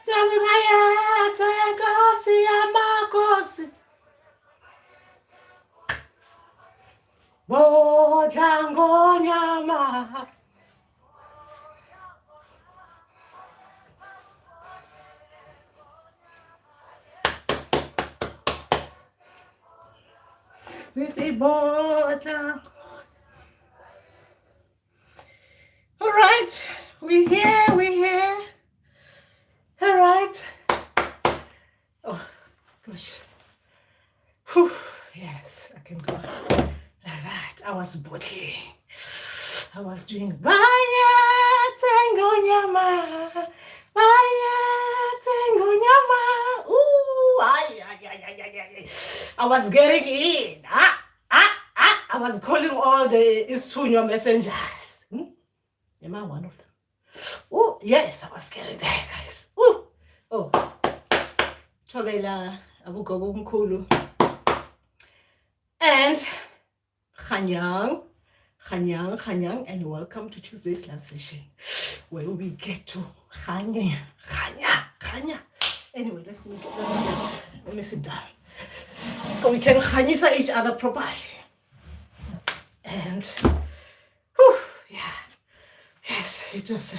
Tabimayete Kosi Amakosi Bodlangonyama All right, we're here. All right. Oh, gosh. Whew. Yes, I can go like that. I was bottling. I was doing Baya Tango Nyama. Ooh, I was getting in. I was calling all the Isithunywa messengers. Am I one of them? Oh, yes, I was getting there, guys. Ooh. Oh. Thobela abugogo umkhulu. And Khanyang, and welcome to Tuesday's live session, where we get to Khanya. Anyway, let me sit down so we can Khanyisa each other properly. And, whew, yeah, yes, it was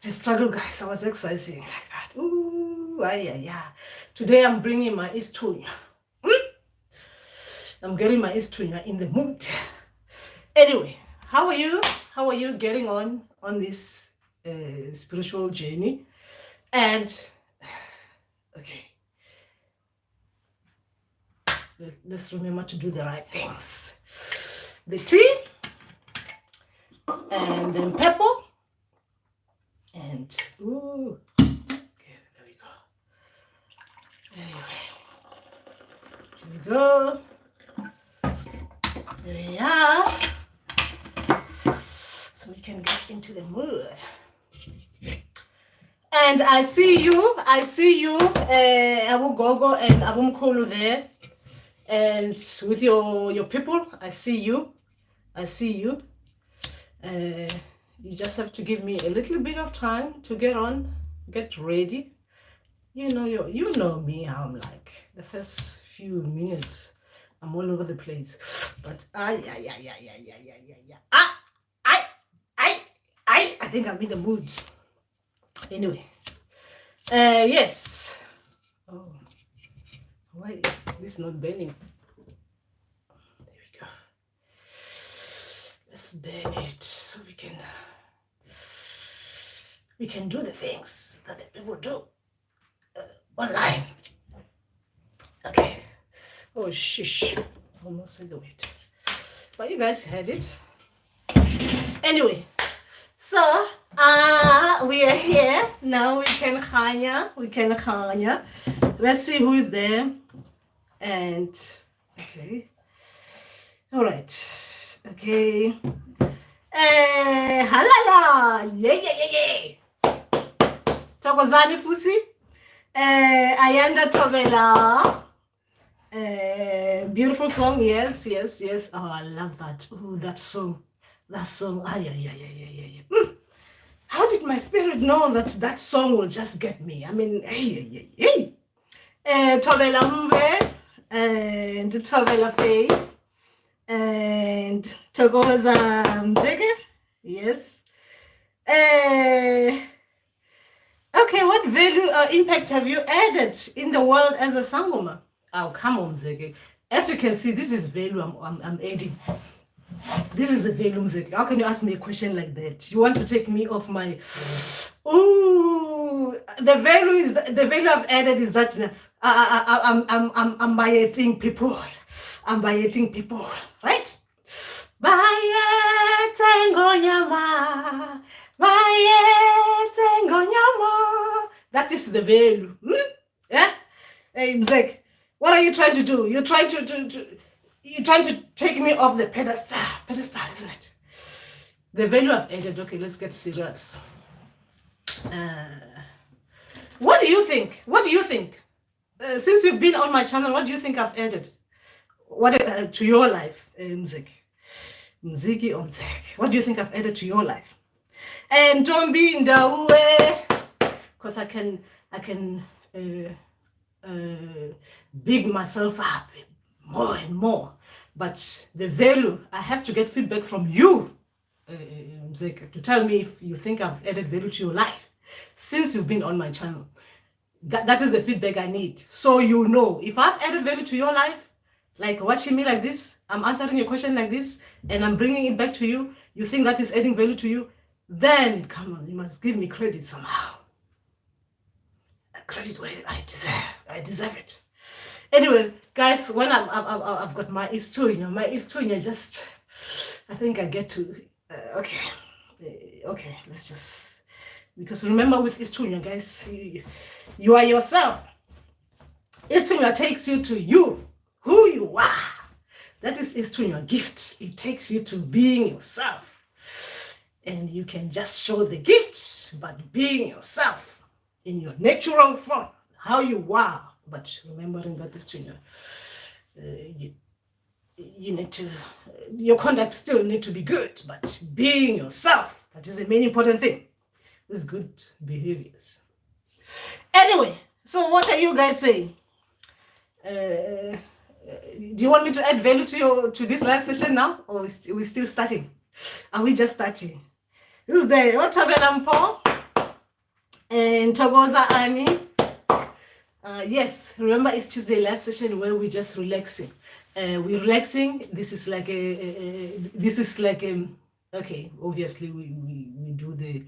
a struggle, guys. I was exercising like that. Ooh, yeah. Today I'm bringing my Isithunywa. I'm getting my Isithunywa in the mood. Anyway, how are you? How are you getting on this spiritual journey? And okay, let's remember to do the right things. The tea, and then pepper, and ooh, okay, there we go. Anyway, here we go. There we are. So we can get into the mood. And I see you, Abu Gogo and Abu Mkulu there. And with your people, I see you. You just have to give me a little bit of time to get ready. You know me, how I'm like. The first few minutes, I'm all over the place. But I think I'm in the mood. Anyway, yes. Oh, why is this not burning? There we go. Let's burn it so we can do the things that the people do online. Okay. Oh, shish. Almost said the word. But you guys heard it. Anyway, so we are here. Now we can Khanya. Let's see who is there. And okay. All right. Okay. Halala. Yeah. Thokozani Fusi. Ayanda Thobela. Beautiful song. Yes. Oh, I love that. Oh, that song. Yeah. How did my spirit know that song will just get me? I mean, hey. Thobela Rube and Thobela Faye and Thokoza Mzeke. Yes. Okay, what value or impact have you added in the world as a sangoma? Oh, come on, Mzeke. As you can see, this is value I'm adding. This is the value, Mzeke. How can you ask me a question like that? You want to take me off my... Ooh, the value I've added is that I'm bayeting people. Right? That is the value. Yeah? Hey, Mzeke, what are you trying to do? You're trying to take me off the pedestal, isn't it? The value I've added. Okay, let's get serious. What do you think? Since you've been on my channel, what do you think I've added? What to your life, Mzeke? What do you think I've added to your life? And don't be in the way, because I can I can big myself up more and more. But the value, I have to get feedback from you, Mzeka, to tell me if you think I've added value to your life since you've been on my channel. That is the feedback I need. So you know, if I've added value to your life, like watching me like this, I'm answering your question like this, and I'm bringing it back to you, you think that is adding value to you, then come on, you must give me credit somehow. A credit where I deserve it. Anyway, guys, when I've got my Isithunywa, just, I think I get to, okay, let's just, because remember with Isithunywa, guys, you are yourself. Isithunywa takes you to you, who you are. That is Isithunywa gift. It takes you to being yourself. And you can just show the gift, but being yourself in your natural form, how you are. But remembering that Isithunywa, you need to, your conduct still need to be good, but being yourself, that is the main important thing, with good behaviors. Anyway, so what are you guys saying? Do you want me to add value to this live session now, or are we still starting? Are we just starting? Who's there? Otabelampo and Togoza Ani. Yes, remember it's Tuesday live session where we're just relaxing. We're relaxing. This is like okay, obviously we do the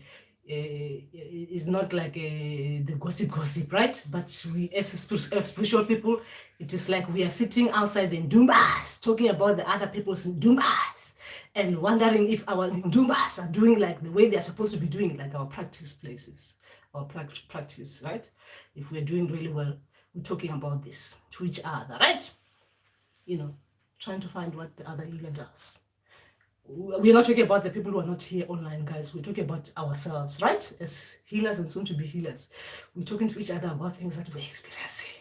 it's not like the gossip, right? But we as spiritual people, it is like we are sitting outside the Ndumbas talking about the other people's Ndumbas and wondering if our Ndumbas are doing like the way they're supposed to be doing, like our practice places, our practice, right? If we're doing really well, we're talking about this to each other, right? You know, trying to find what the other healer does. We're not talking about the people who are not here online, guys. We're talking about ourselves, right? As healers and soon to be healers. We're talking to each other about things that we're experiencing.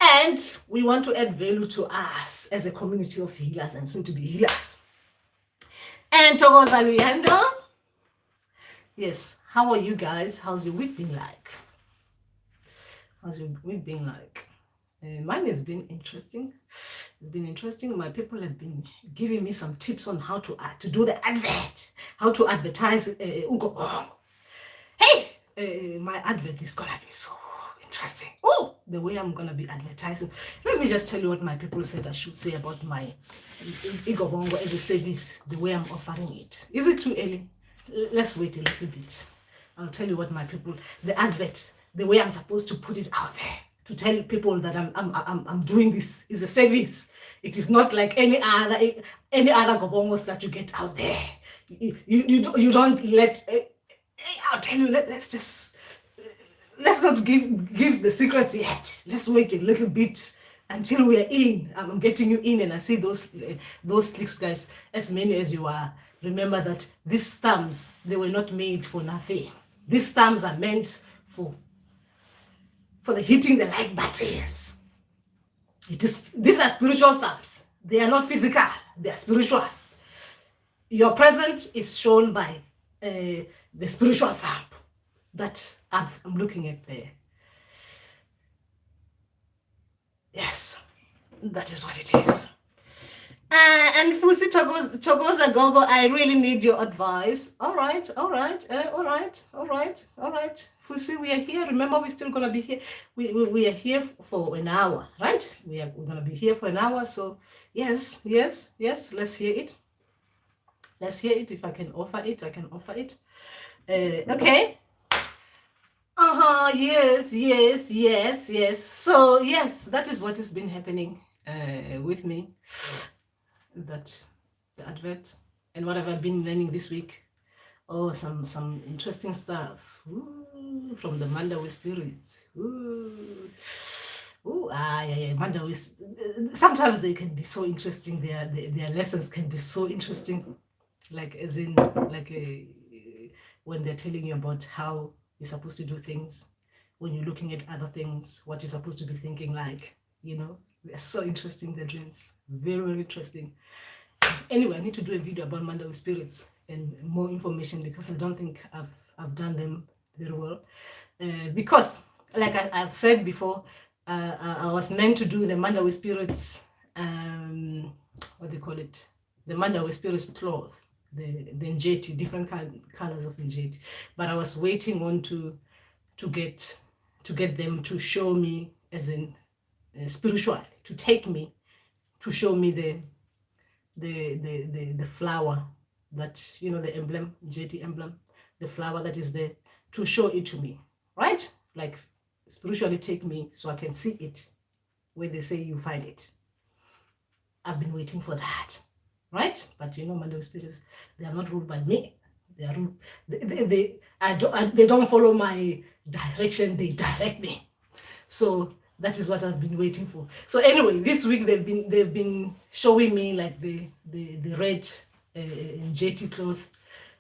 And we want to add value to us as a community of healers and soon to be healers. And Togoza Luyando. Yes, how are you guys? How's your week been like? How's your week been like? Mine has been interesting. It's been interesting. My people have been giving me some tips on how to do the advert, how to advertise. Hey, my advert is gonna be so interesting. Oh, the way I'm gonna be advertising. Let me just tell you what my people said I should say about my Igobongo as a service, the way I'm offering it. Is it too early? Let's wait a little bit. I'll tell you what my people, the advert, the way I'm supposed to put it out there, to tell people that I'm doing this is a service. It is not like any other gobongos that you get out there. You don't let. I'll tell you. Let's not give the secrets yet. Let's wait a little bit until we are in. I'm getting you in, and I see those clicks, guys. As many as you are. Remember that these thumbs, they were not made for nothing. These thumbs are meant for the hitting the like buttons. These are spiritual thumbs. They are not physical. They are spiritual. Your present is shown by the spiritual thumb that I'm looking at there. Yes, that is what it is. And Fusi Togoza Gogo, I really need your advice. All right. Fusi, we are here. Remember, we're still gonna be here. We are here for an hour, right? We're gonna be here for an hour. So yes. Let's hear it. If I can offer it, I can offer it. Okay. Yes. So yes, that is what has been happening with me. That the advert and what have I been learning this week? Oh, some interesting stuff. Ooh, from the Mandawe spirits. Mandawe. Sometimes they can be so interesting. Their lessons can be so interesting. Like as in when they're telling you about how you're supposed to do things, when you're looking at other things, what you're supposed to be thinking, like, you know. They're so interesting, the dreams. Very, very interesting. Anyway, I need to do a video about Mandawe spirits and more information because I don't think I've done them very well. Because like I've said before, I was meant to do the Mandawe spirits, what do you call it? The Mandawe spirits cloth, the njeti, different colors of njeti. But I was waiting on to get them to show me, as in spiritual, to take me, to show me the flower that, you know, the emblem, njeti emblem, the flower that is there, to show it to me, right? Like spiritually take me so I can see it where they say you find it. I've been waiting for that, right? But you know, Mandawe spirits, they are not ruled by me. They are ruled, they don't follow my direction, they direct me. So that is what I've been waiting for. So anyway, this week they've been showing me like the red njeti cloth,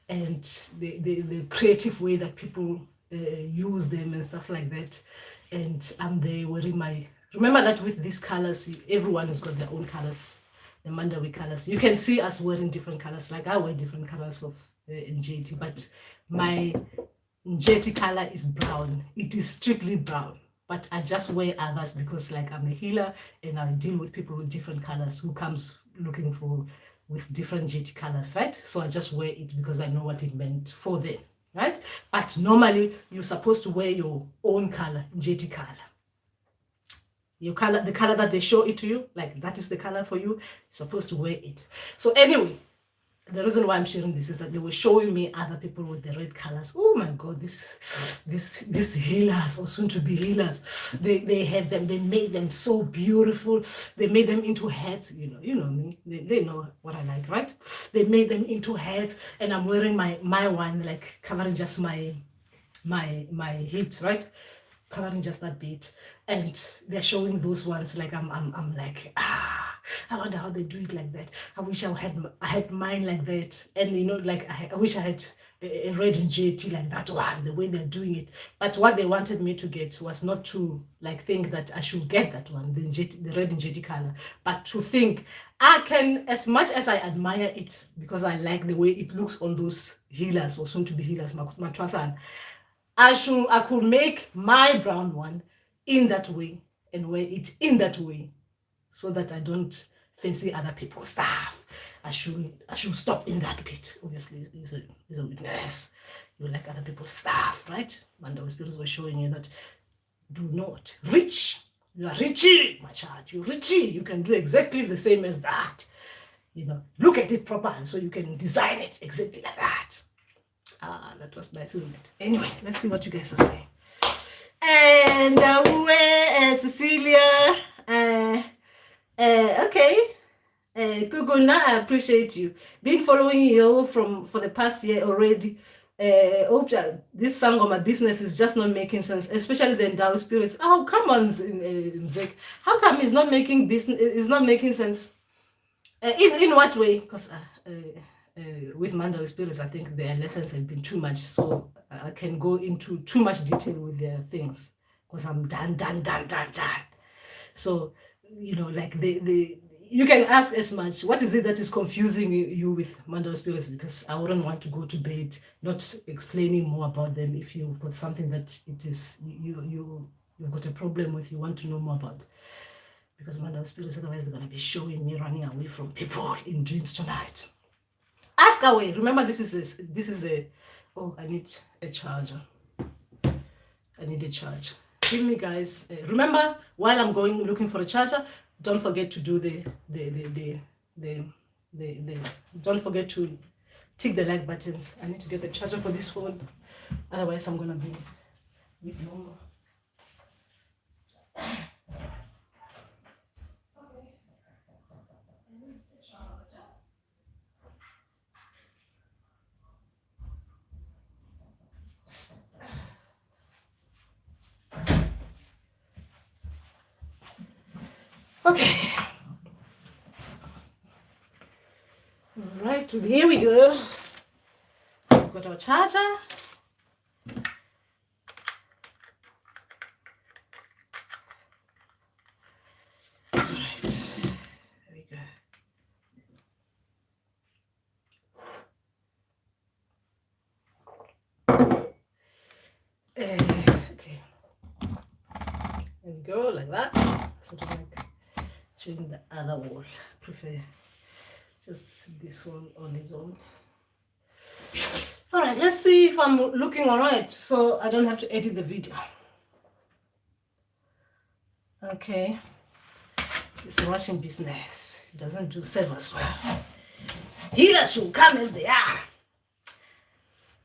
and the creative way that people use them and stuff like that. And I'm there wearing my, remember that with these colors, everyone has got their own colors, the Mandawe colors. You can see us wearing different colors, like I wear different colors of njeti, but my njeti color is brown. It is strictly brown, but I just wear others because like I'm a healer and I deal with people with different colors who comes looking for with different njeti colors, right? So I just wear it because I know what it meant for them, right? But normally you're supposed to wear your own color, njeti color. Your color, the color that they show it to you, like that is the color for you, you're supposed to wear it. So anyway, the reason why I'm sharing this is that they were showing me other people with the red colors. Oh my God, this healers, or soon to be healers, they had them, they made them so beautiful. They made them into hats, you know me, they know what I like, right? They made them into hats, and I'm wearing my one, like covering just my hips, right? Covering just that bit, and they're showing those ones, like I'm like, I wonder how they do it like that. I wish I had mine like that. And you know, like I wish I had a red njeti like that one, the way they're doing it. But what they wanted me to get was not to like think that I should get that one, the red njeti color, but to think I can, as much as I admire it because I like the way it looks on those healers, or soon to be healers, matwasan, I could make my brown one in that way and wear it in that way, so that I don't fancy other people's stuff. I should stop in that bit. Obviously, is a weakness. You like other people's stuff, right? Mandawe spirits were showing you that do not reach. You are richy, my child. You're richy. You can do exactly the same as that. You know, look at it properly so you can design it exactly like that. That was nice, isn't it? Anyway, let's see what you guys are saying. And where Cecilia? Okay. Google, now I appreciate you. Been following you for the past year already. Hope this song on my business is just not making sense, especially the Mandawe spirits. Oh, come on, Zek. How come it's not making business? It's not making sense. In what way? Because with Mandawe spirits, I think their lessons have been too much, so I can go into too much detail with their things because I'm done. So you know, like you can ask as much. What is it that is confusing you with Mandawe spirits? Because I wouldn't want to go to bed not explaining more about them if you've got something that it is you've got a problem with, you want to know more about. Because Mandawe spirits, otherwise they're gonna be showing me running away from people in dreams tonight. Ask away. Remember, this is a oh, I need a charger. I need a charge. Give me, guys. Remember, while I'm going looking for a charger, don't forget to do don't forget to tick the like buttons. I need to get the charger for this phone. Otherwise, I'm gonna be with no. Okay. All right, here we go. We've got our charger. All right, there we go. Okay. go like that. Sort of like showing the other wall. Prefer just this one on its own. All right, let's see if I'm looking all right, so I don't have to edit the video. Okay, it's a Russian business. It doesn't do serve us well. Here should come as they are.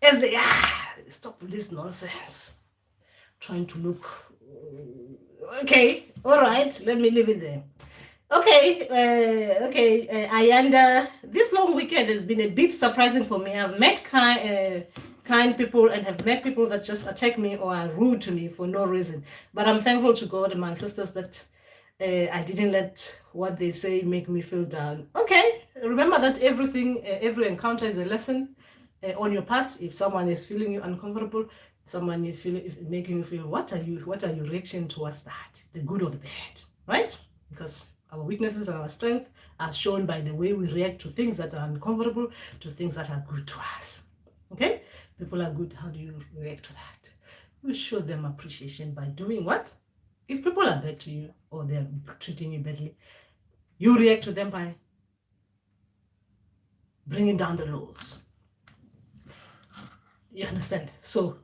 As they are. Stop with this nonsense. Trying to look. Okay, all right, let me leave it there. Okay, Ayanda, this long weekend has been a bit surprising for me. I've met kind people and have met people that just attack me or are rude to me for no reason. But I'm thankful to God and my sisters that I didn't let what they say make me feel down. Okay, remember that every encounter is a lesson on your part. If someone is feeling you uncomfortable, someone is making you feel, what are your reaction towards that? The good or the bad, right? Because our weaknesses and our strength are shown by the way we react to things that are uncomfortable, to things that are good to us. Okay? People are good. How do you react to that? You show them appreciation by doing what? If people are bad to you or they're treating you badly, you react to them by bringing down the laws. You understand? So,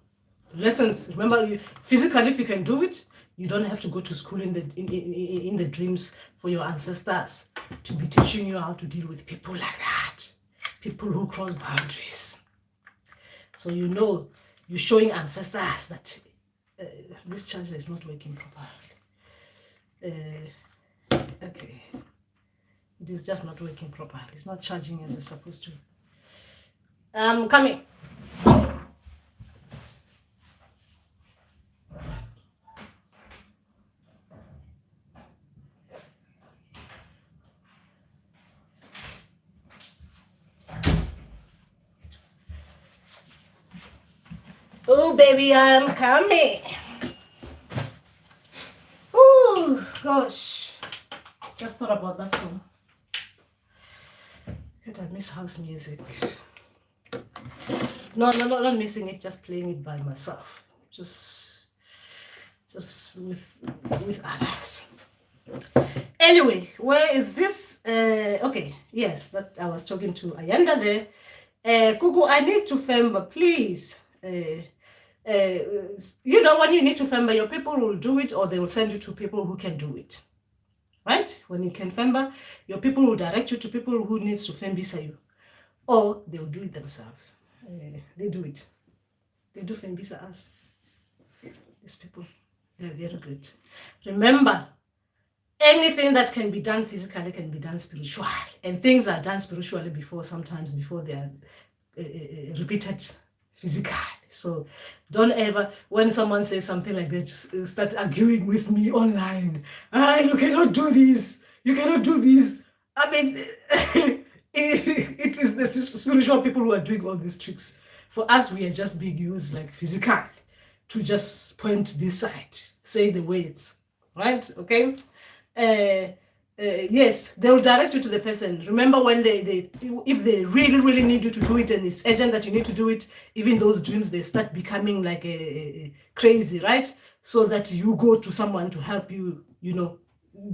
lessons. Remember, physically, if you can do it, you don't have to go to school in the dreams for your ancestors to be teaching you how to deal with people like that. People who cross boundaries. So you know, you're showing ancestors that this charger is not working properly. Okay. It is just not working properly. It's not charging as it's supposed to. I'm coming. Oh, baby, I'm coming. Oh, gosh. Just thought about that song. God, I miss house music. No, not missing it, just playing it by myself. Just with others. Anyway, where is this? Okay, yes, that I was talking to Ayanda there. Kuku, I need to femba, please. You know, when you need to femba, your people will do it, or they will send you to people who can do it. Right? When you can femba, your people will direct you to people who needs to fembisa you, or they will do it themselves. They do it. They do fembisa us. These people, they're very good. Remember, anything that can be done physically can be done spiritually, and things are done spiritually before they are repeated physically. So don't ever, when someone says something like this, start arguing with me online. You cannot do this. You cannot do this. I mean, it is the spiritual people who are doing all these tricks. For us, we are just being used like physically to just point this side, say the words, right? Okay. Yes, they will direct you to the person. Remember, when if they really need you to do it and it's urgent that you need to do it, even those dreams, they start becoming like crazy, right? So that you go to someone to help you, you know,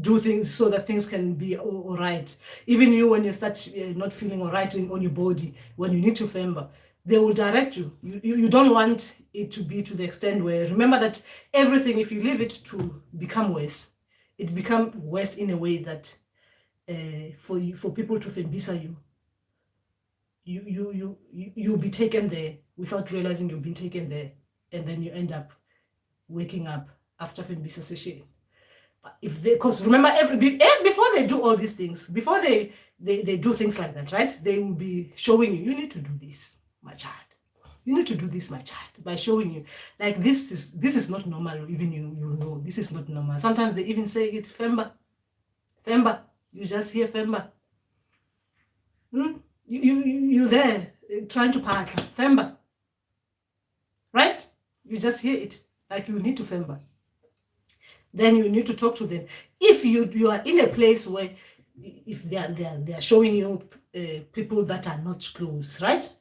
do things so that things can be all right. Even you, when you start not feeling all right on your body, when you need to remember, they will direct you. You don't want it to be to the extent where, remember that everything, if you leave it to become worse, it becomes worse in a way that for people to fembisa you'll be taken there without realizing you've been taken there, and then you end up waking up after fembisa session. But if they, because remember, before they do all these things, before they do things like that, right? They will be showing you, you need to do this, my child. You need to do this, my child, by showing you, like, this is not normal. Even you know this is not normal. Sometimes they even say it, femba. You just hear femba. You there trying to partner, femba. Right? You just hear it, like you need to femba. Then you need to talk to them. If you are in a place where, if they are showing you people that are not close, right?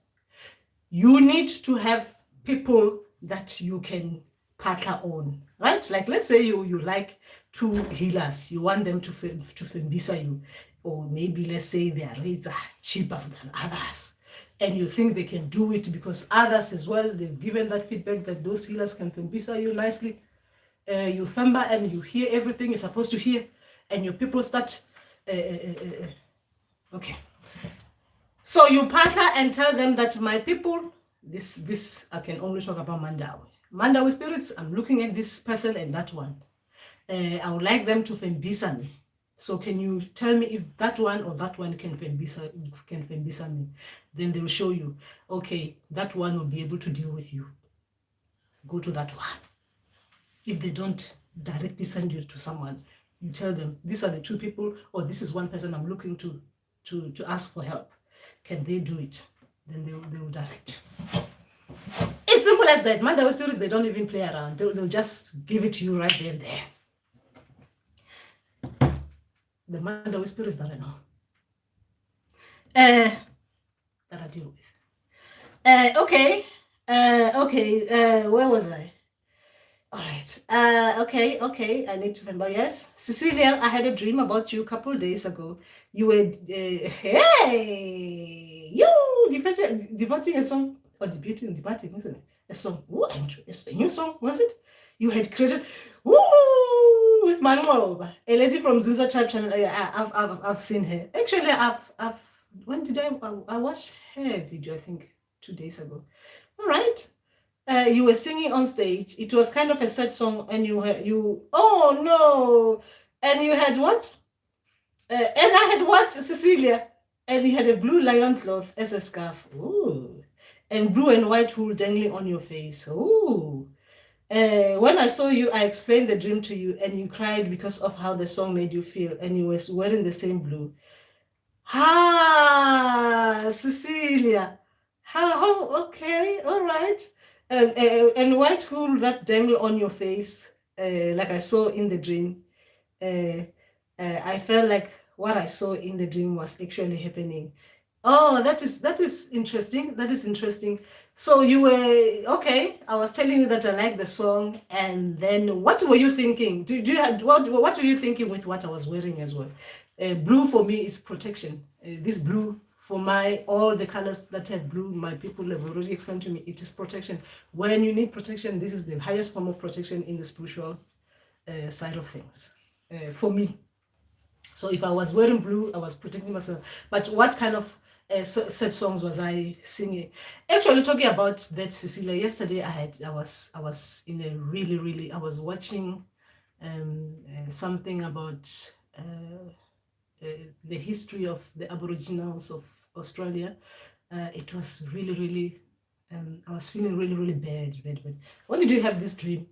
You need to have people that you can partner on, right? Like let's say you like two healers, you want them to fembisa you, or maybe let's say their rates are cheaper than others, and you think they can do it because others as well, they've given that feedback that those healers can fembisa you nicely. You femba and you hear everything you're supposed to hear, and your people start okay. So you partner and tell them that my people, this I can only talk about Mandawe. Mandawe spirits, I'm looking at this person and that one. I would like them to fembisa me. So can you tell me if that one or that one can fembisa me? Then they will show you, okay, that one will be able to deal with you. Go to that one. If they don't directly send you to someone, you tell them, these are the two people, or this is one person I'm looking to ask for help. Can they do it? Then they will direct. It's simple as that. Mandawe spirits, they don't even play around. They'll just give it to you right there and there. The Mandawe spirits that I know. That I deal with. Okay. Where was I? All right. Okay. I need to remember. Yes. Cecilia, I had a dream about you a couple of days ago. You were, debating a song, or debating, isn't it? A song. Ooh, a new song, was it? You had created, with Mandawe, a lady from Nzunza tribe channel. I've seen her. Actually, when did I watched her video, I think 2 days ago. All right. You were singing on stage. It was kind of a sad song, and oh no, and you had what? And I had what, Cecilia? And you had a blue lion cloth as a scarf. Ooh, and blue and white wool dangling on your face. Ooh. When I saw you, I explained the dream to you, and you cried because of how the song made you feel, and you were wearing the same blue. Cecilia. How? Okay, all right. And white wool that dangle on your face, like I saw in the dream. I felt like what I saw in the dream was actually happening. Oh, that is interesting. That is interesting. So you were okay. I was telling you that I like the song, and then what were you thinking? Do you have what were you thinking with what I was wearing as well? Blue for me is protection. This blue for all the colors that have blue, my people have already explained to me, it is protection. When you need protection, this is the highest form of protection in the spiritual side of things for me. So if I was wearing blue, I was protecting myself. But what kind of sad songs was I singing? Actually, talking about that, Cecilia, yesterday I was in a really, I was watching something about the history of the Aboriginals of Australia. It was really, I was feeling really bad. When did you have this dream?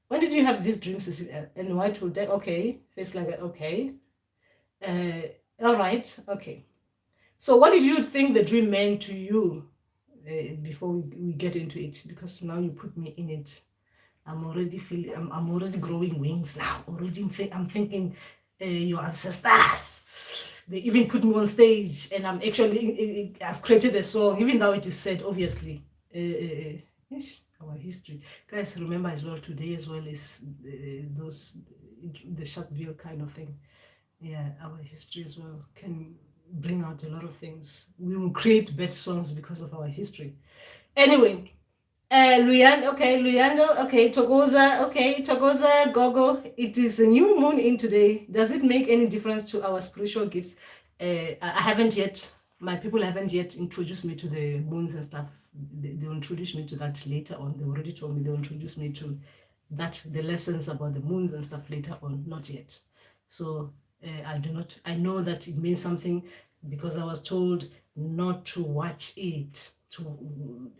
When did you have this dream, Cecilia? And white would okay, face like that, okay. All right, okay. So what did you think the dream meant to you before we get into it? Because now you put me in it. I'm already feeling, I'm already growing wings now. I'm thinking your ancestors. They even put me on stage, and I've created a song, even though it is said, obviously. Our history. Guys, remember as well, today as well is the Sharpville kind of thing. Yeah, our history as well can bring out a lot of things. We will create bad songs because of our history. Anyway, Luyando, okay, Togoza, Gogo, it is a new moon in today. Does it make any difference to our spiritual gifts? I haven't yet, my people haven't yet introduced me to the moons and stuff. They'll introduce me to that later on. They already told me they'll introduce me to that, the lessons about the moons and stuff later on, not yet. So I know that it means something because I was told not to watch it, to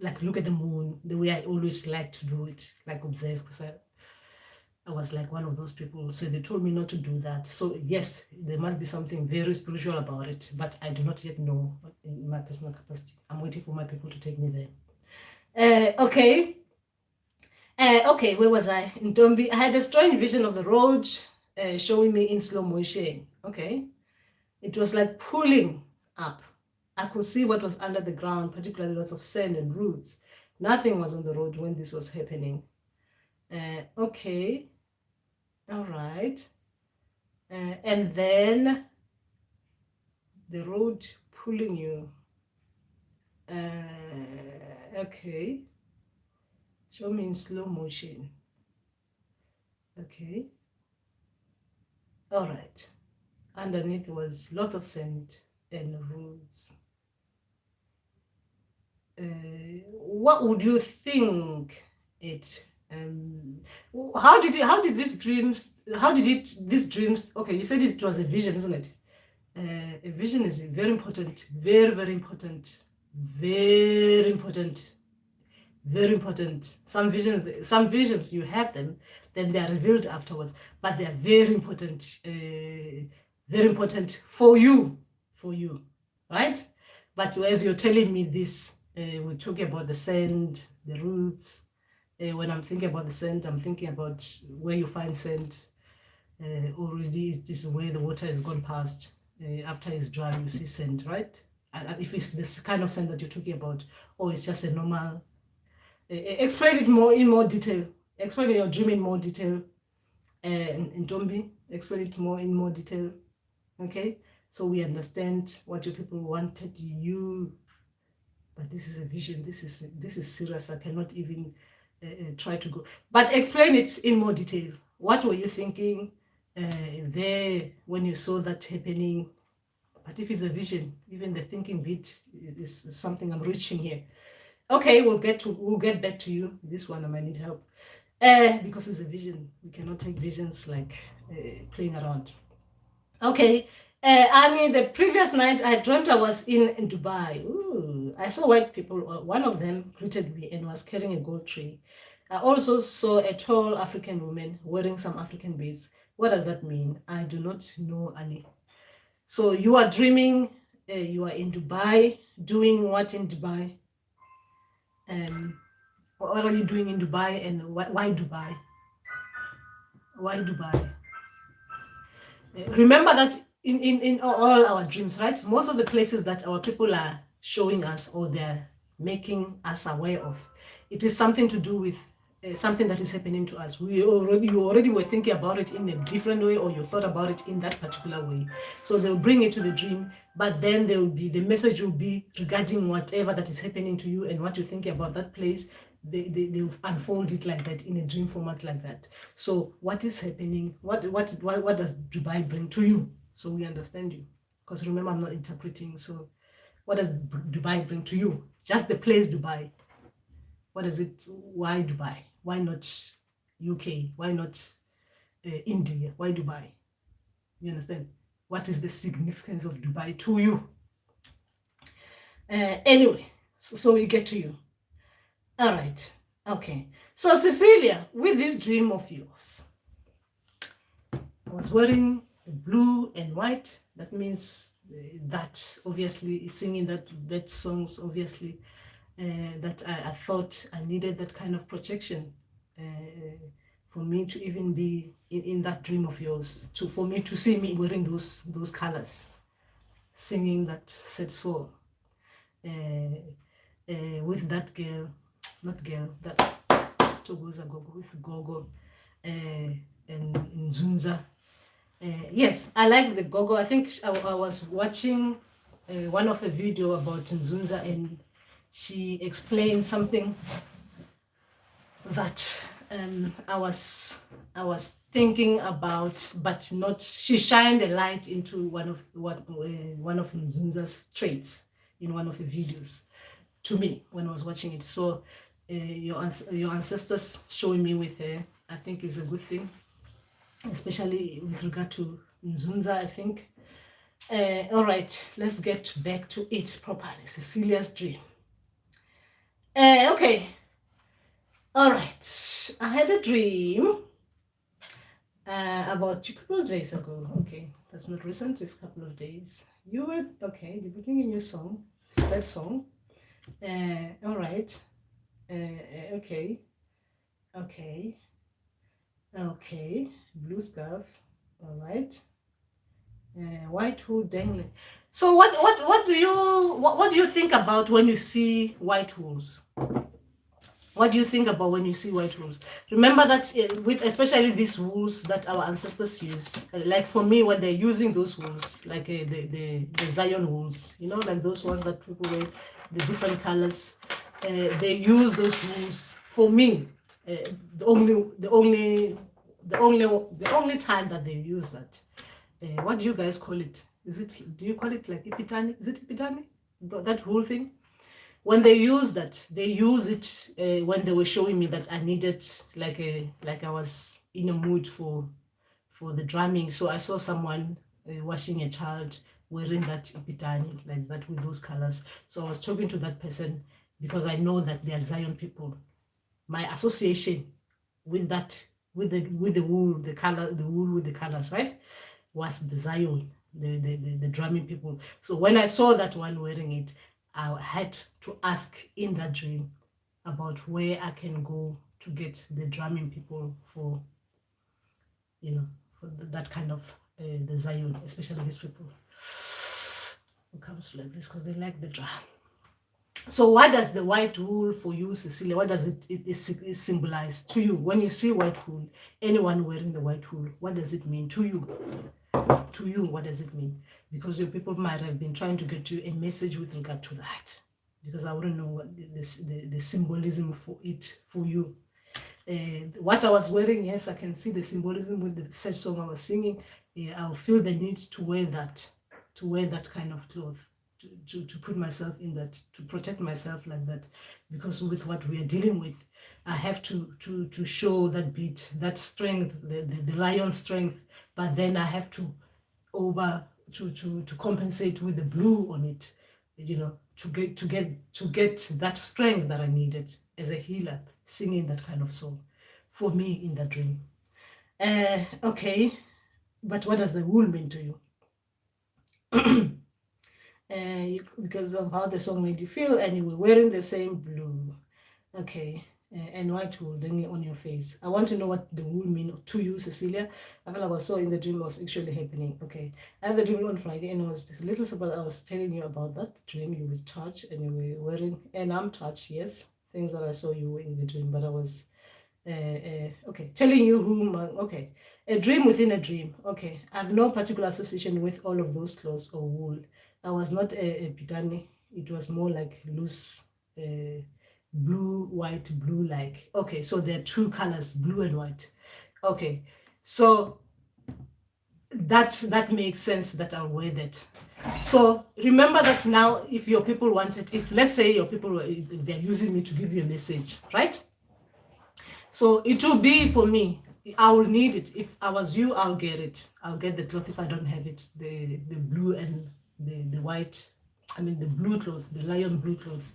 like look at the moon the way I always like to do it, like observe, because I was like one of those people. So they told me not to do that. So yes, there must be something very spiritual about it, but I do not yet know in my personal capacity. I'm waiting for my people to take me there. Okay, where was I? In Dombi, I had a strange vision of the road showing me in slow motion. Okay, it was like pulling up. I could see what was under the ground, particularly lots of sand and roots. Nothing was on the road when this was happening. Okay, all right. And then the road pulling you. Okay. Show me in slow motion. Okay. All right. Underneath was lots of sand and roads. What would you think it? How did these dreams? These dreams? Okay, you said it was a vision, isn't it? A vision is very important, very important, very important, very important. Some visions you have them, then they are revealed afterwards, but they are very important for you, right? But as you're telling me this, we talk about the sand, the roots. When I'm thinking about the sand, I'm thinking about where you find sand. Already, this is where the water has gone past. After it's dry, you see sand, right? And if it's this kind of sand that you're talking about, or it's just a normal. Explain it in more detail. Explain your dream in more detail. In Tombi, explain it in more detail. Okay, so we understand what your people wanted you. But this is a vision. This is serious. I cannot even try to go. But explain it in more detail. What were you thinking there when you saw that happening? But if it's a vision, even the thinking bit is something I'm reaching here. Okay, we'll get back to you. This one I might need help because it's a vision. We cannot take visions like playing around. Okay. I mean, the previous night I dreamt I was in Dubai. Ooh, I saw white people. One of them greeted me and was carrying a gold tree. I also saw a tall African woman wearing some African beads. What does that mean? I do not know, Annie. So you are dreaming, you are in Dubai, doing what in Dubai? What are you doing in Dubai, and why Dubai? Why Dubai? Remember that in all our dreams, right? Most of the places that our people are showing us or they're making us aware of, it is something to do with something that is happening to us. You already were thinking about it in a different way, or you thought about it in that particular way. So they'll bring it to the dream, but then the message will be regarding whatever that is happening to you and what you're thinking about that place. They unfold it like that in a dream format like that. So what is happening? What does Dubai bring to you? So we understand you. Because remember, I'm not interpreting. So what does Dubai bring to you? Just the place Dubai. What is it? Why Dubai? Why not UK? Why not India? Why Dubai? You understand? What is the significance of Dubai to you? Anyway, so we get to you. All right. Okay. So Cecilia, with this dream of yours, I was wearing blue and white. That means that obviously singing that songs, obviously that I thought I needed that kind of protection for me to even be in that dream of yours, for me to see me wearing those colors, singing that sad song with that girl. Not girl, that Togoza Gogo with Gogo and Nzunza. Yes, I like the Gogo. I think I was watching one of a video about Nzunza, and she explained something that I was thinking about, but not. She shined a light into one of Nzunza's traits in one of the videos to me when I was watching it. So your ancestors showing me with her, I think is a good thing, especially with regard to Nzunza, I think. All right, let's get back to it properly. Cecilia's dream. Okay. All right. I had a dream about a couple of days ago. Okay, that's not recent, it's a couple of days. You were, okay, debuting a new song, sad song. All right. Okay. Blue scarf. All right. White hood dangling. So what do you think about when you see white hoods? What do you think about when you see white wools? Remember that with especially these wools that our ancestors use, like for me, when they're using those wools, like the Zion wools, you know, like those ones that people wear, the different colors, they use those wools. For me, the only time that they use that. What do you guys call it? Do you call it like ipitani? Is it ipitani? That whole thing? When they use that, they use it when they were showing me that I needed like I was in a mood for the drumming. So I saw someone washing a child wearing that ipitani like that with those colors. So I was talking to that person because I know that they are Zion people. My association with that, with the wool, the color, the wool with the colors, right, was the Zion, the drumming people. So when I saw that one wearing it, I had to ask in that dream about where I can go to get the drumming people for, for that kind of the Zion, especially these people who comes like this because they like the drum. So what does the white wool for you, Cecilia, what does it symbolize to you? When you see white wool, anyone wearing the white wool, what does it mean to you? To you, what does it mean? Because your people might have been trying to get you a message with regard to that, because I wouldn't know what the symbolism for it for you. What I was wearing, yes, I can see the symbolism with the such song I was singing. I'll feel the need to wear that kind of cloth, to put myself in that, to protect myself like that, because with what we are dealing with, I have to show that beat, that strength, the lion strength, but then I have to compensate with the blue on it, to get that strength that I needed as a healer, singing that kind of song for me in that dream. Okay, but what does the wool mean to you? Because of how the song made you feel, and you were wearing the same blue, okay, and white wool then on your face. I want to know what the wool mean to you, Cecilia. I feel like I saw in the dream was actually happening. Okay, I had the dream on Friday, and it was this little surprise. I was telling you about that dream. You were touched, and you were wearing, and I'm touched. Yes, things that I saw you were in the dream, but I was okay, telling you whom. Okay, a dream within a dream. Okay, I have no particular association with all of those clothes or wool. I was not a pitani. It was more like loose, blue, white, blue like. Okay, so there are two colors, blue and white. Okay, so that makes sense that I'll wear that. So remember that now, if your people wanted, if let's say your people they're using me to give you a message, right? So it will be for me. I will need it. If I was you, I'll get it. I'll get the cloth if I don't have it. The blue and the white. I mean the blue cloth, the lion blue cloth,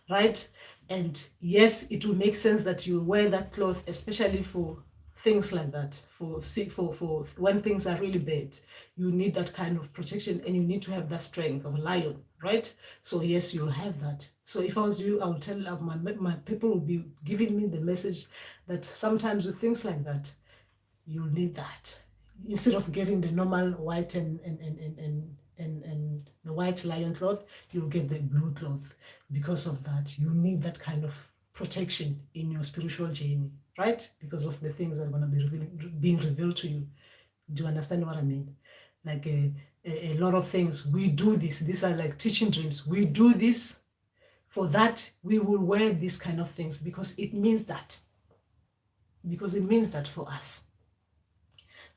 right? And yes, it will make sense that you wear that cloth, especially for things like that. For when things are really bad, you need that kind of protection, and you need to have that strength of a lion, right? So yes, you'll have that. So if I was you, I would tell my people will be giving me the message that sometimes with things like that, you'll need that instead of getting the normal white and the white lion cloth. You'll get the blue cloth. Because of that, you need that kind of protection in your spiritual journey, right? Because of the things that are going to be being revealed to you. Do you understand what I mean? Like a lot of things, we do this. These are like teaching dreams. We do this. For that, we will wear these kind of things because it means that. Because it means that for us.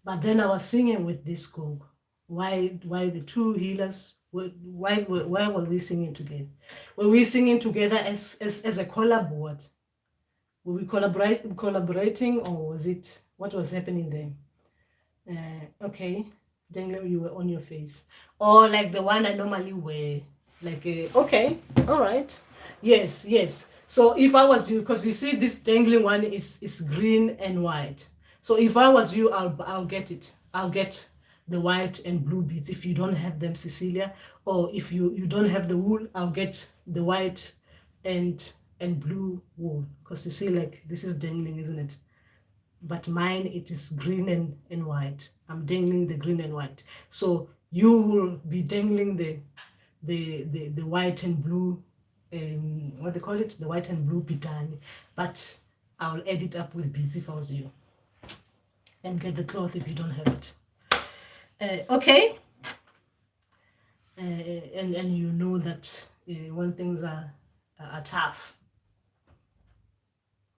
But then I was singing with this group. Why the two healers? Why were we singing together? Were we singing together as a collab? What? Were we collaborating, or was it what was happening there? Okay, then you were on your face, or like the one I normally wear, like okay, all right, yes. So if I was you, because you see this dangling one is green and white. So if I was you, I'll get it. I'll get the white and blue beads if you don't have them, Cecilia, or if you don't have the wool, I'll get the white and blue wool, because you see, like, this is dangling, isn't it? But mine, it is green and white. I'm dangling the green and white. So you will be dangling the white and blue what they call it, the white and blue bitani, but I'll add it up with beads if I was you, and get the cloth if you don't have it. Okay, and you know that when things are tough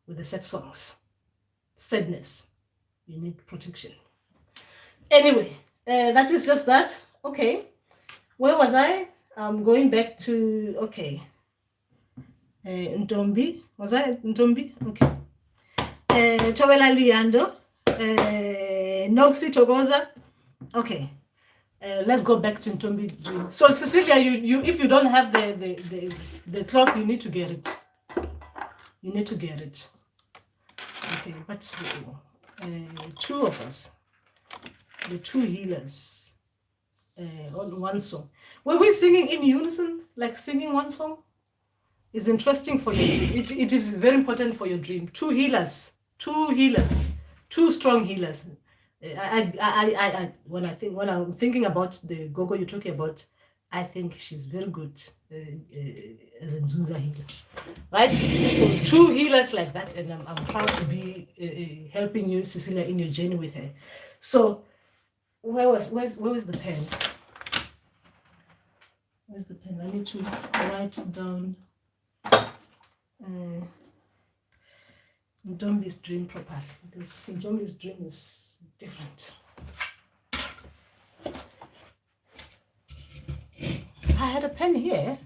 with the sad songs, sadness, you need protection. Anyway, that is just that. Okay, where was I? I'm going back to, okay, Ntombi. Was I Ntombi? Okay. Towela Luyando. Noxi Togoza. Okay. Let's go back to Ntombi. So Cecilia, you if you don't have the cloth, you need to get it. You need to get it. Okay, but two of us, the two healers, on one song. Were we singing in unison, like singing one song? Is interesting for you. It is very important for your dream. Two healers, two strong healers. When I'm thinking about the gogo you're talking about, I think she's very good as a Nzunza healer, right? So two healers like that, and I'm proud to be helping you, Cecilia, in your journey with her. So where was the pen? Where's the pen? I need to write down Ntombi's dream properly, because Ntombi's dream is different. I had a pen here.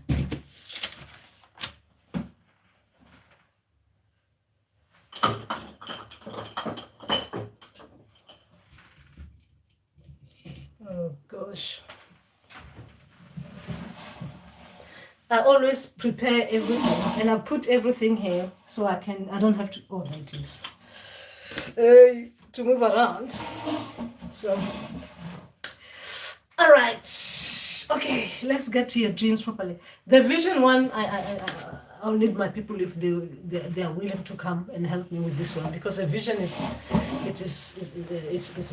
Oh gosh. I always prepare everything, and I put everything here so I don't have to, oh, there it is, to move around. So, all right, okay, let's get to your dreams properly. The vision one, I'll need my people if they are willing to come and help me with this one, because a vision it's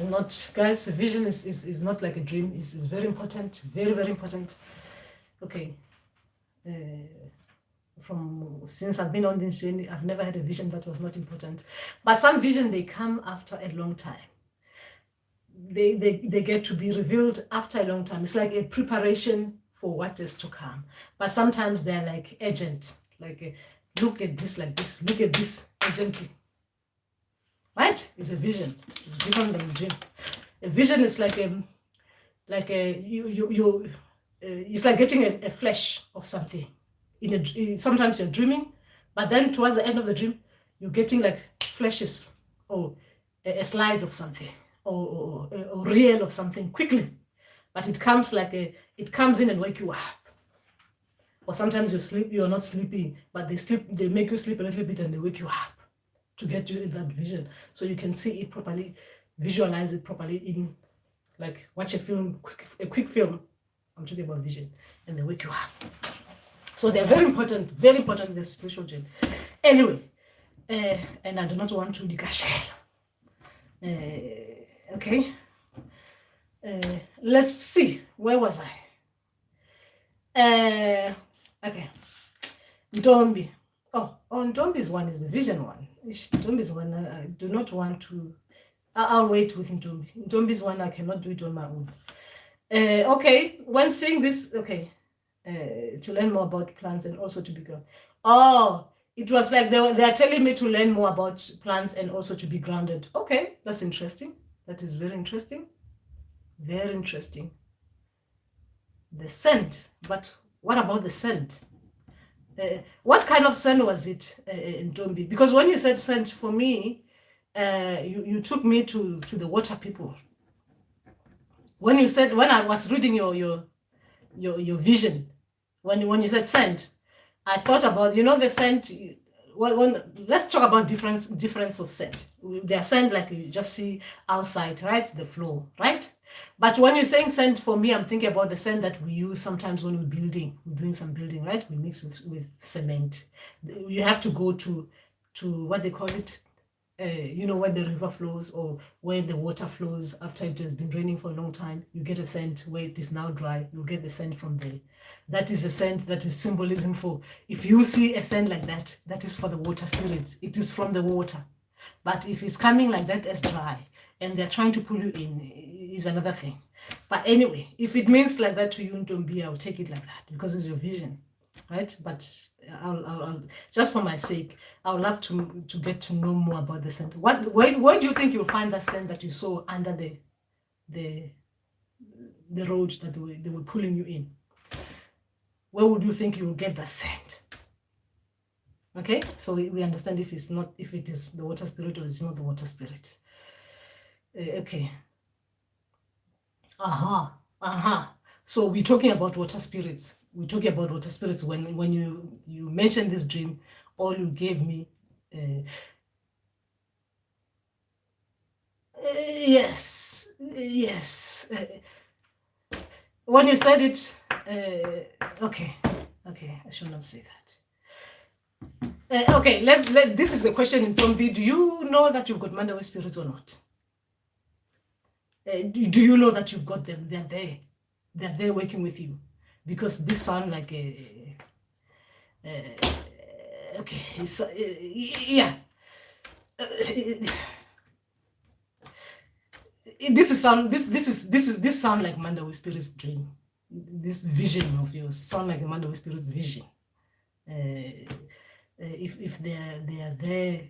not, guys, a vision is not like a dream. It's very important, very, very important. Okay. Since I've been on this journey, I've never had a vision that was not important. But some vision, they come after a long time. They get to be revealed after a long time. It's like a preparation for what is to come. But sometimes they're like urgent, like look at this like this, look at this urgently. Right? It's a vision. It's different than a dream. A vision is like it's like getting a flash of something. Sometimes you're dreaming, but then towards the end of the dream, you're getting like flashes or a slides of something or real of something quickly. But it comes it comes in and wake you up. Or sometimes you're not sleeping, but they make you sleep a little bit and they wake you up to get you in that vision. So you can see it properly, visualize it properly in, like, watch a film, a quick film. I'm talking about vision, and they wake you up. So they're very important in the spiritual journey. Anyway, and I do not want to digashela. Okay. Let's see. Where was I? Okay. Ntombi. Oh, Ntombi's one is the vision one. Ntombi's one, I do not want to. I'll wait with Ntombi. Ntombi's one, I cannot do it on my own. Okay, when seeing this, okay, to learn more about plants and also to be grounded. Oh, it was like they are telling me to learn more about plants and also to be grounded. Okay, that's interesting. That is very interesting. Very interesting. The scent, but what about the scent? What kind of scent was it in Ntombi? Because when you said scent, for me, you took me to the water people. When I was reading your vision, when you said scent, I thought about, the scent. Let's talk about difference of scent. They are scent like you just see outside, right? The floor, right? But when you're saying scent, for me, I'm thinking about the scent that we use sometimes when we're doing some building, right? We mix with cement. You have to go to what they call it, you know, where the river flows or where the water flows after it has been raining for a long time, you get a scent. Where it is now dry, you get the scent from there. That is a scent that is symbolism for, if you see a scent like that, that is for the water spirits. It is from the water. But if it's coming like that as dry and they're trying to pull you in, is another thing. But anyway, if it means like that to you, Ntombi, I'll take it like that because it's your vision, right? But I'll just for my sake, I would love to get to know more about the scent. Where do you think you'll find that scent that you saw under the road that they were pulling you in? Where would you think you will get that scent? Okay, so we understand if it is the water spirit or it's not the water spirit. Okay. So we're talking about water spirits. We're talking about water spirits. When you mentioned this dream, all you gave me, yes. When you said it, okay, I should not say that. Okay, this is a question in Ntombi. Do you know that you've got Mandawe spirits or not? Do you know that you've got them? They're there. They're there working with you. Because this sound like a... okay, so, yeah. This sound like Mandawe Spirit's dream. This vision of yours sound like a Mandawe Spirit's vision. If they are there,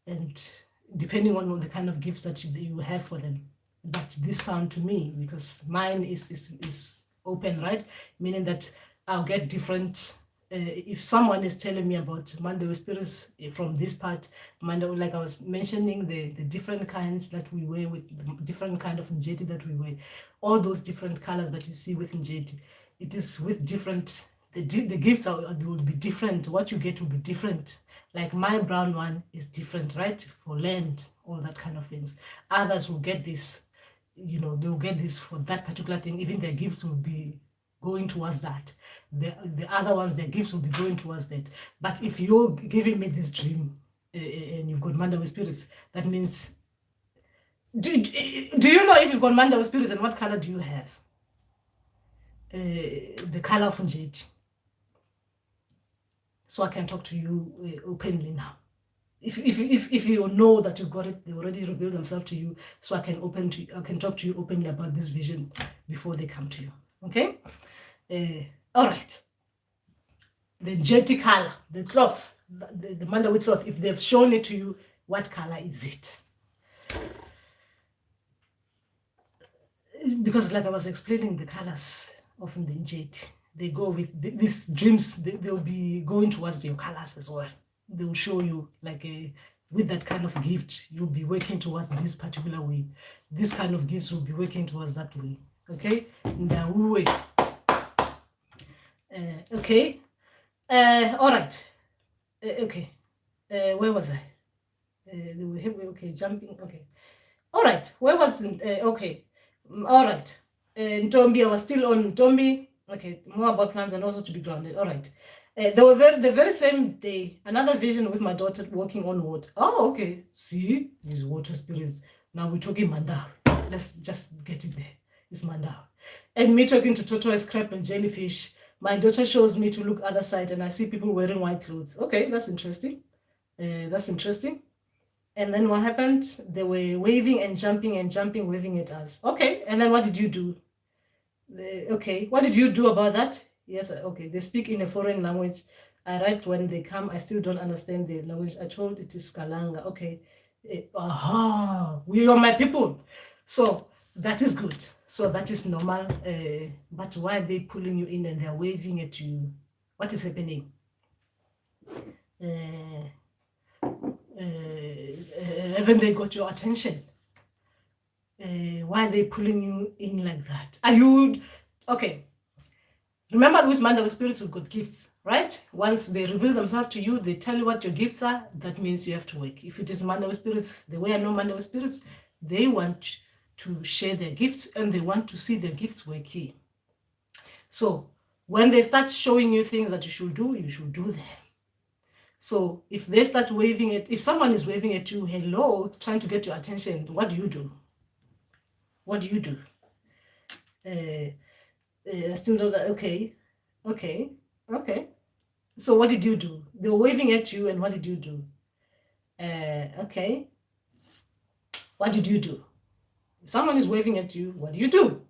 and depending on the kind of gifts that you have for them, but this sound to me, because mine is open, right? Meaning that I'll get different. If someone is telling me about Mandawe spirits from this part, Mandawe, like I was mentioning, the different kinds that we wear, with the different kind of njeti that we wear, all those different colors that you see with njeti, it is with different, the gifts will be different. What you get will be different. Like my brown one is different, right? For land, all that kind of things. Others will get this, you know, they'll get this for that particular thing. Even their gifts will be going towards that. The other ones, their gifts will be going towards that. But if you're giving me this dream and you've got Mandawe spirits, that means, do you know if you've got Mandawe spirits and what color do you have? The color of njeti. So I can talk to you openly now. If you know that you got it, they already revealed themselves to you, so I can talk to you openly about this vision before they come to you. Okay? All right. The njeti color, the cloth, the Mandawe cloth, if they've shown it to you, what color is it? Because like I was explaining, the colors of the njeti, they go with these dreams, they'll be going towards your colors as well. They will show you, like, with that kind of gift, you'll be working towards this particular way. This kind of gifts will be working towards that way. Okay? Ndawe. Okay. All right. Okay. Where was I? Okay, jumping. Okay. All right. Where was okay. All right. Ntombi, I was still on Ntombi. Okay, more about plans and also to be grounded. All right. They were the very same day, another vision with my daughter walking on water. Oh, okay. See, these water spirits. Now we're talking Mandawe. Let's just get it there. It's Mandawe. And me talking to tortoise, crab, and jellyfish. My daughter shows me to look other side, and I see people wearing white clothes. Okay, that's interesting. That's interesting. And then what happened? They were waving and jumping, waving at us. Okay, and then what did you do? Okay, what did you do about that? Yes, okay, they speak in a foreign language. I write when they come. I still don't understand the language. I told it is Kalanga. Okay, we are my people. So that is good. So that is normal. But why are they pulling you in and they're waving at you? What is happening? Haven't they got your attention? Why are they pulling you in like that? Are you okay? Remember, with Mandawe spirits, we've got gifts, right? Once they reveal themselves to you, they tell you what your gifts are. That means you have to work. If it is Mandawe spirits, the way I know Mandawe spirits, they want to share their gifts and they want to see their gifts work here. So when they start showing you things that you should do them. So if they start waving at, if someone is waving at you, hello, trying to get your attention, what do you do? What do you do? Still not, okay. So what did you do? They were waving at you, and what did you do? Okay. What did you do? Someone is waving at you, what do you do?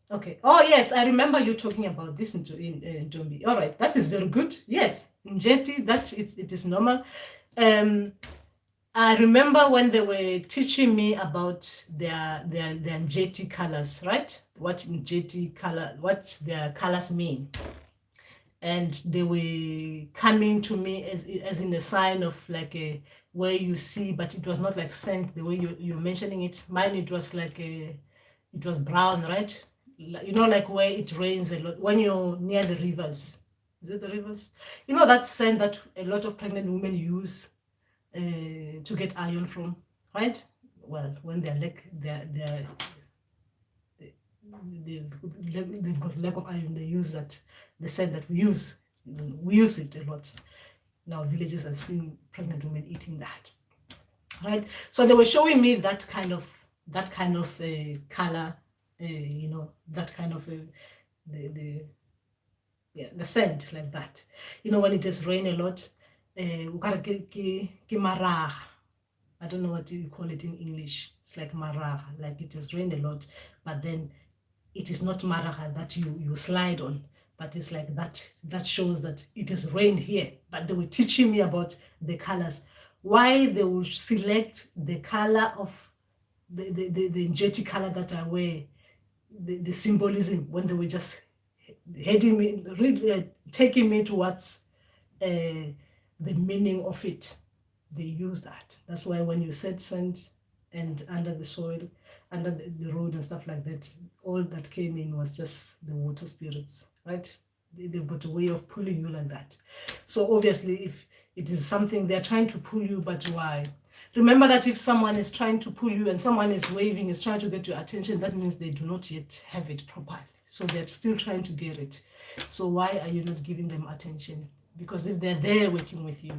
Okay. Oh, yes, I remember you talking about this in Jombi. All right, that is very good. Yes, in Njeti, it is normal. I remember when they were teaching me about their Njeti colors, right? What their colors mean. And they were coming to me as in a sign of like a where you see, but it was not like scent the way you're mentioning it. Mine, it was like it was brown, right? You know, like where it rains a lot when you're near the rivers. Is it the rivers? You know that scent that a lot of pregnant women use to get iron from, right? Well, when they've got lack of iron, they use that. The scent that we use it a lot. Now villages are seeing pregnant women eating that, right? So they were showing me that kind of color, you know, that kind of the scent like that. You know, when it has rained a lot, I don't know what you call it in English. It's like maraha, like it has rained a lot, but then it is not maraha that you slide on, but it's like that shows that it has rained here. But they were teaching me about the colors, why they will select the color of the Njeti color that I wear, the symbolism, when they were just heading me, taking me towards the meaning of it. They use that. That's why when you said sand and under the soil, under the road and stuff like that, all that came in was just the water spirits, right? They've got a way of pulling you like that. So obviously, if it is something they're trying to pull you, but why? Remember that if someone is trying to pull you and someone is waving, is trying to get your attention, that means they do not yet have it properly. So they're still trying to get it. So why are you not giving them attention? Because if they're there working with you,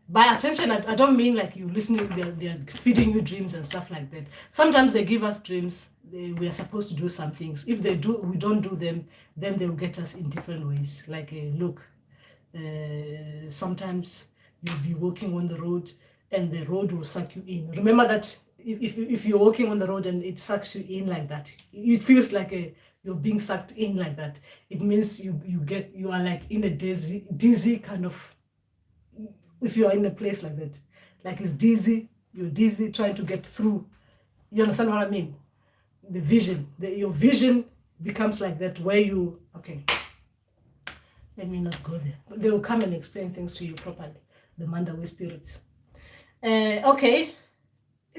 by attention, I don't mean like you listening, they're feeding you dreams and stuff like that. Sometimes they give us dreams, we are supposed to do some things. If we don't do them, then they'll get us in different ways. Like, look, sometimes you'll be walking on the road and the road will suck you in. Remember that if you're walking on the road and it sucks you in like that, it feels like you're being sucked in like that. It means you are like in a dizzy kind of. If you are in a place like that, like it's dizzy, you're dizzy trying to get through. You understand what I mean? The vision, your vision becomes like that where you, okay, let me not go there. But they will come and explain things to you properly, the Mandawe spirits. Okay,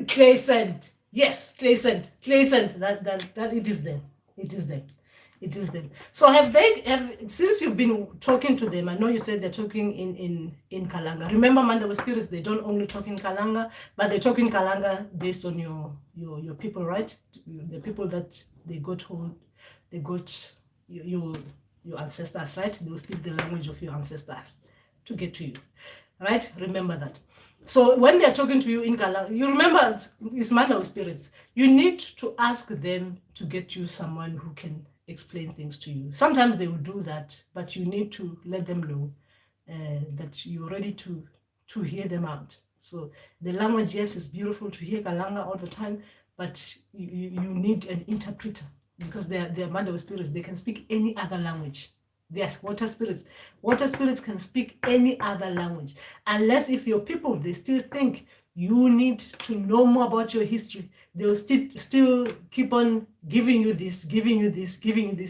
clay sand. Yes, clay sand. That it is them. It is them. It is them. So since you've been talking to them, I know you said they're talking in Kalanga. Remember, Mandawe spirits, they don't only talk in Kalanga, but they talk in Kalanga based on your people, right? The people that they got home, they got your ancestors, right? They will speak the language of your ancestors to get to you, right? Remember that. So when they're talking to you in Kalanga, you remember it's Mandawe spirits. You need to ask them to get you someone who can explain things to you. Sometimes they will do that, but you need to let them know that you're ready to hear them out. So the language, yes, is beautiful to hear Kalanga all the time, but you need an interpreter, because they're Mandawe spirits. They can speak any other language. Yes, water spirits. Water spirits can speak any other language, unless if your people, they still think you need to know more about your history. They'll still keep on giving you this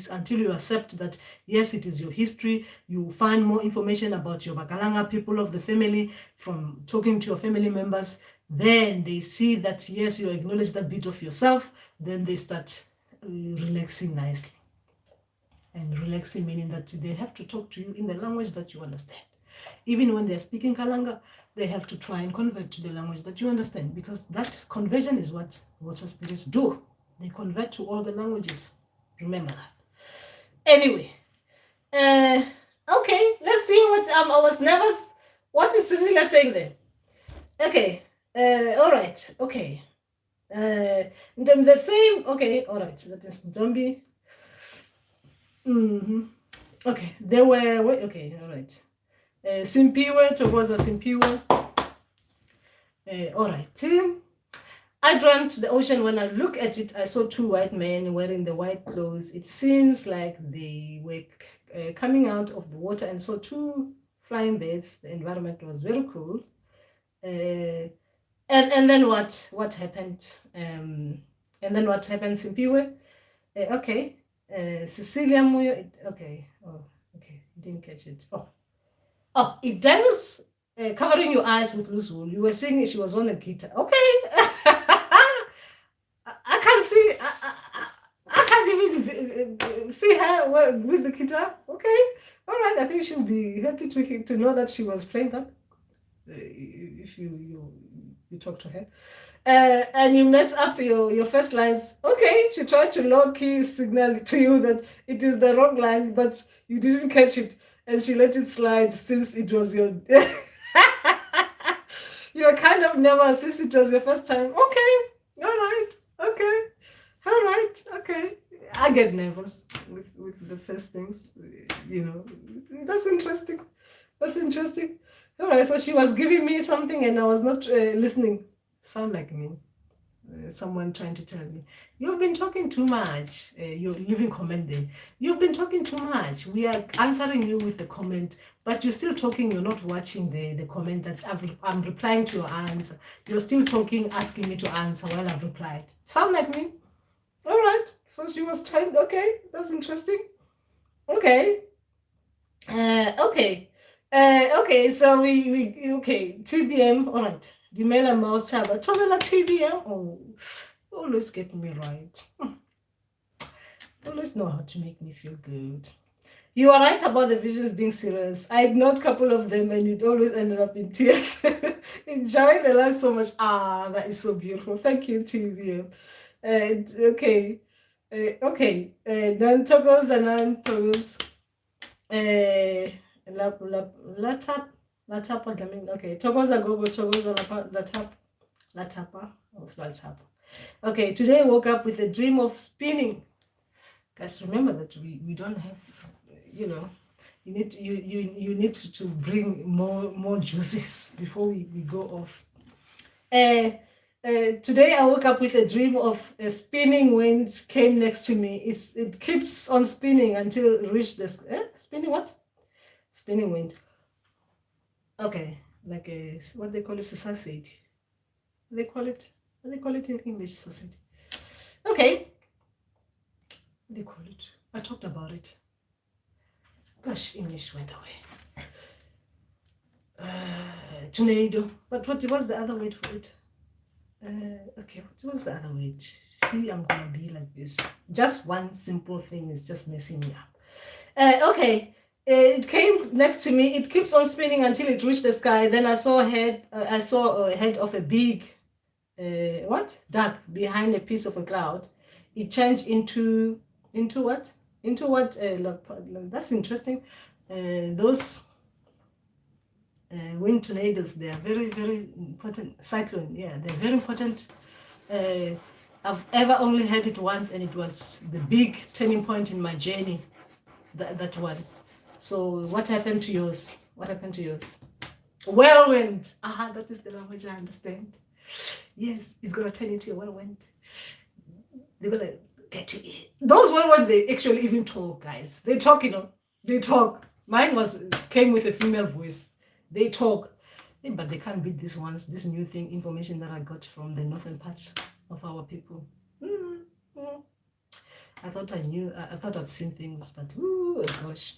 until you accept that, yes, it is your history. You find more information about your Bakalanga people of the family from talking to your family members. Then they see that, yes, you acknowledge that bit of yourself. Then they start relaxing nicely. And relaxing meaning that they have to talk to you in the language that you understand. Even when they're speaking Kalanga, they have to try and convert to the language that you understand, because that conversion is what water spirits do. They convert to all the languages. Remember that. Anyway, okay, let's see what I was nervous What is Cecilia saying there? Okay. All right. Okay. The same. Okay. All right. That is Ndombi. Okay. There were. Okay. All right. Simpiwe. Togoza Simpiwe. All right. I dreamt the ocean. When I look at it, I saw two white men wearing the white clothes. It seems like they were coming out of the water and saw two flying birds. The environment was very cool. And then what happened? And then what happened, Simpiwe? Okay. Cecilia Muyo. Okay. Oh, okay. You didn't catch it. Oh, it was covering your eyes with loose wool. You were saying she was on a guitar. Okay. I can't see. I can't even see her with the guitar. Okay. All right. I think she'll be happy to know that she was playing that. If you talk to her. And you mess up your first lines. Okay, she tried to low-key signal to you that it is the wrong line, but you didn't catch it, and she let it slide since it was your... You're kind of nervous since it was your first time. Okay, all right, okay, all right, okay. I get nervous with the first things, you know. That's interesting. That's interesting. All right, so she was giving me something and I was not listening. Sound like me. Someone trying to tell me, you've been talking too much. You're leaving comment there. You've been talking too much. We are answering you with the comment, but you're still talking. You're not watching the comment that I'm replying to your answer. You're still talking, asking me to answer while I've replied. Sound like me? All right. So she was trying. Okay, that's interesting. Okay. Okay. Okay, so we okay, TBM, all right. Dimela Mouse Chaba, Tomela TBM. Oh, always get me right. Always know how to make me feel good. You are right about the visuals being serious. I ignored a couple of them and it always ended up in tears. Enjoy the life so much. Ah, that is so beautiful. Thank you, TBM. Okay. Okay. Then toggles and non-toggles. Latap, what I mean, okay. Togoza gogo, togoza latapa. Okay, today I woke up with a dream of spinning. Guys, remember that we don't have, you know, you need to bring more juices before we go off. Today I woke up with a dream of a spinning wind came next to me. It keeps on spinning until it reached the spinning what? Spinning wind. Okay, like a what they call it, sausage. They call it in English, sausage. Okay. What they call it? I talked about it. Gosh, English went away. Tornado. But what was the other word for it? Okay, what was the other word? See, I'm gonna be like this. Just one simple thing is just messing me up. Okay. It came next to me. It keeps on spinning until it reached the sky. Then I saw a head. I saw a head of a big, duck behind a piece of a cloud. It changed into what? Into what? That's interesting. Those wind tornadoes. They are very, very important. Cyclone. Yeah, they're very important. I've ever only had it once, and it was the big turning point in my journey. That one. So what happened to yours? What happened to yours? Whirlwind. Aha, that is the language I understand. Yes, it's gonna turn into a whirlwind. They're gonna get to it. Those whirlwind, they actually even talk, guys. They talk, you know. They talk. Mine came with a female voice. They talk. Yeah, but they can't beat this new information that I got from the northern part of our people. I thought I knew. I thought I've seen things, but oh gosh.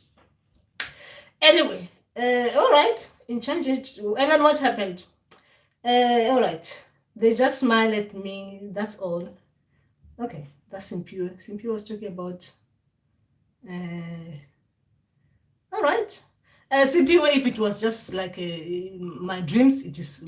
Anyway, all right, in change it, and then what happened? All right, they just smile at me. That's all. Okay, that's Simpiwe. Simpiwe was talking about. All right, Simply, if it was just like my dreams, it is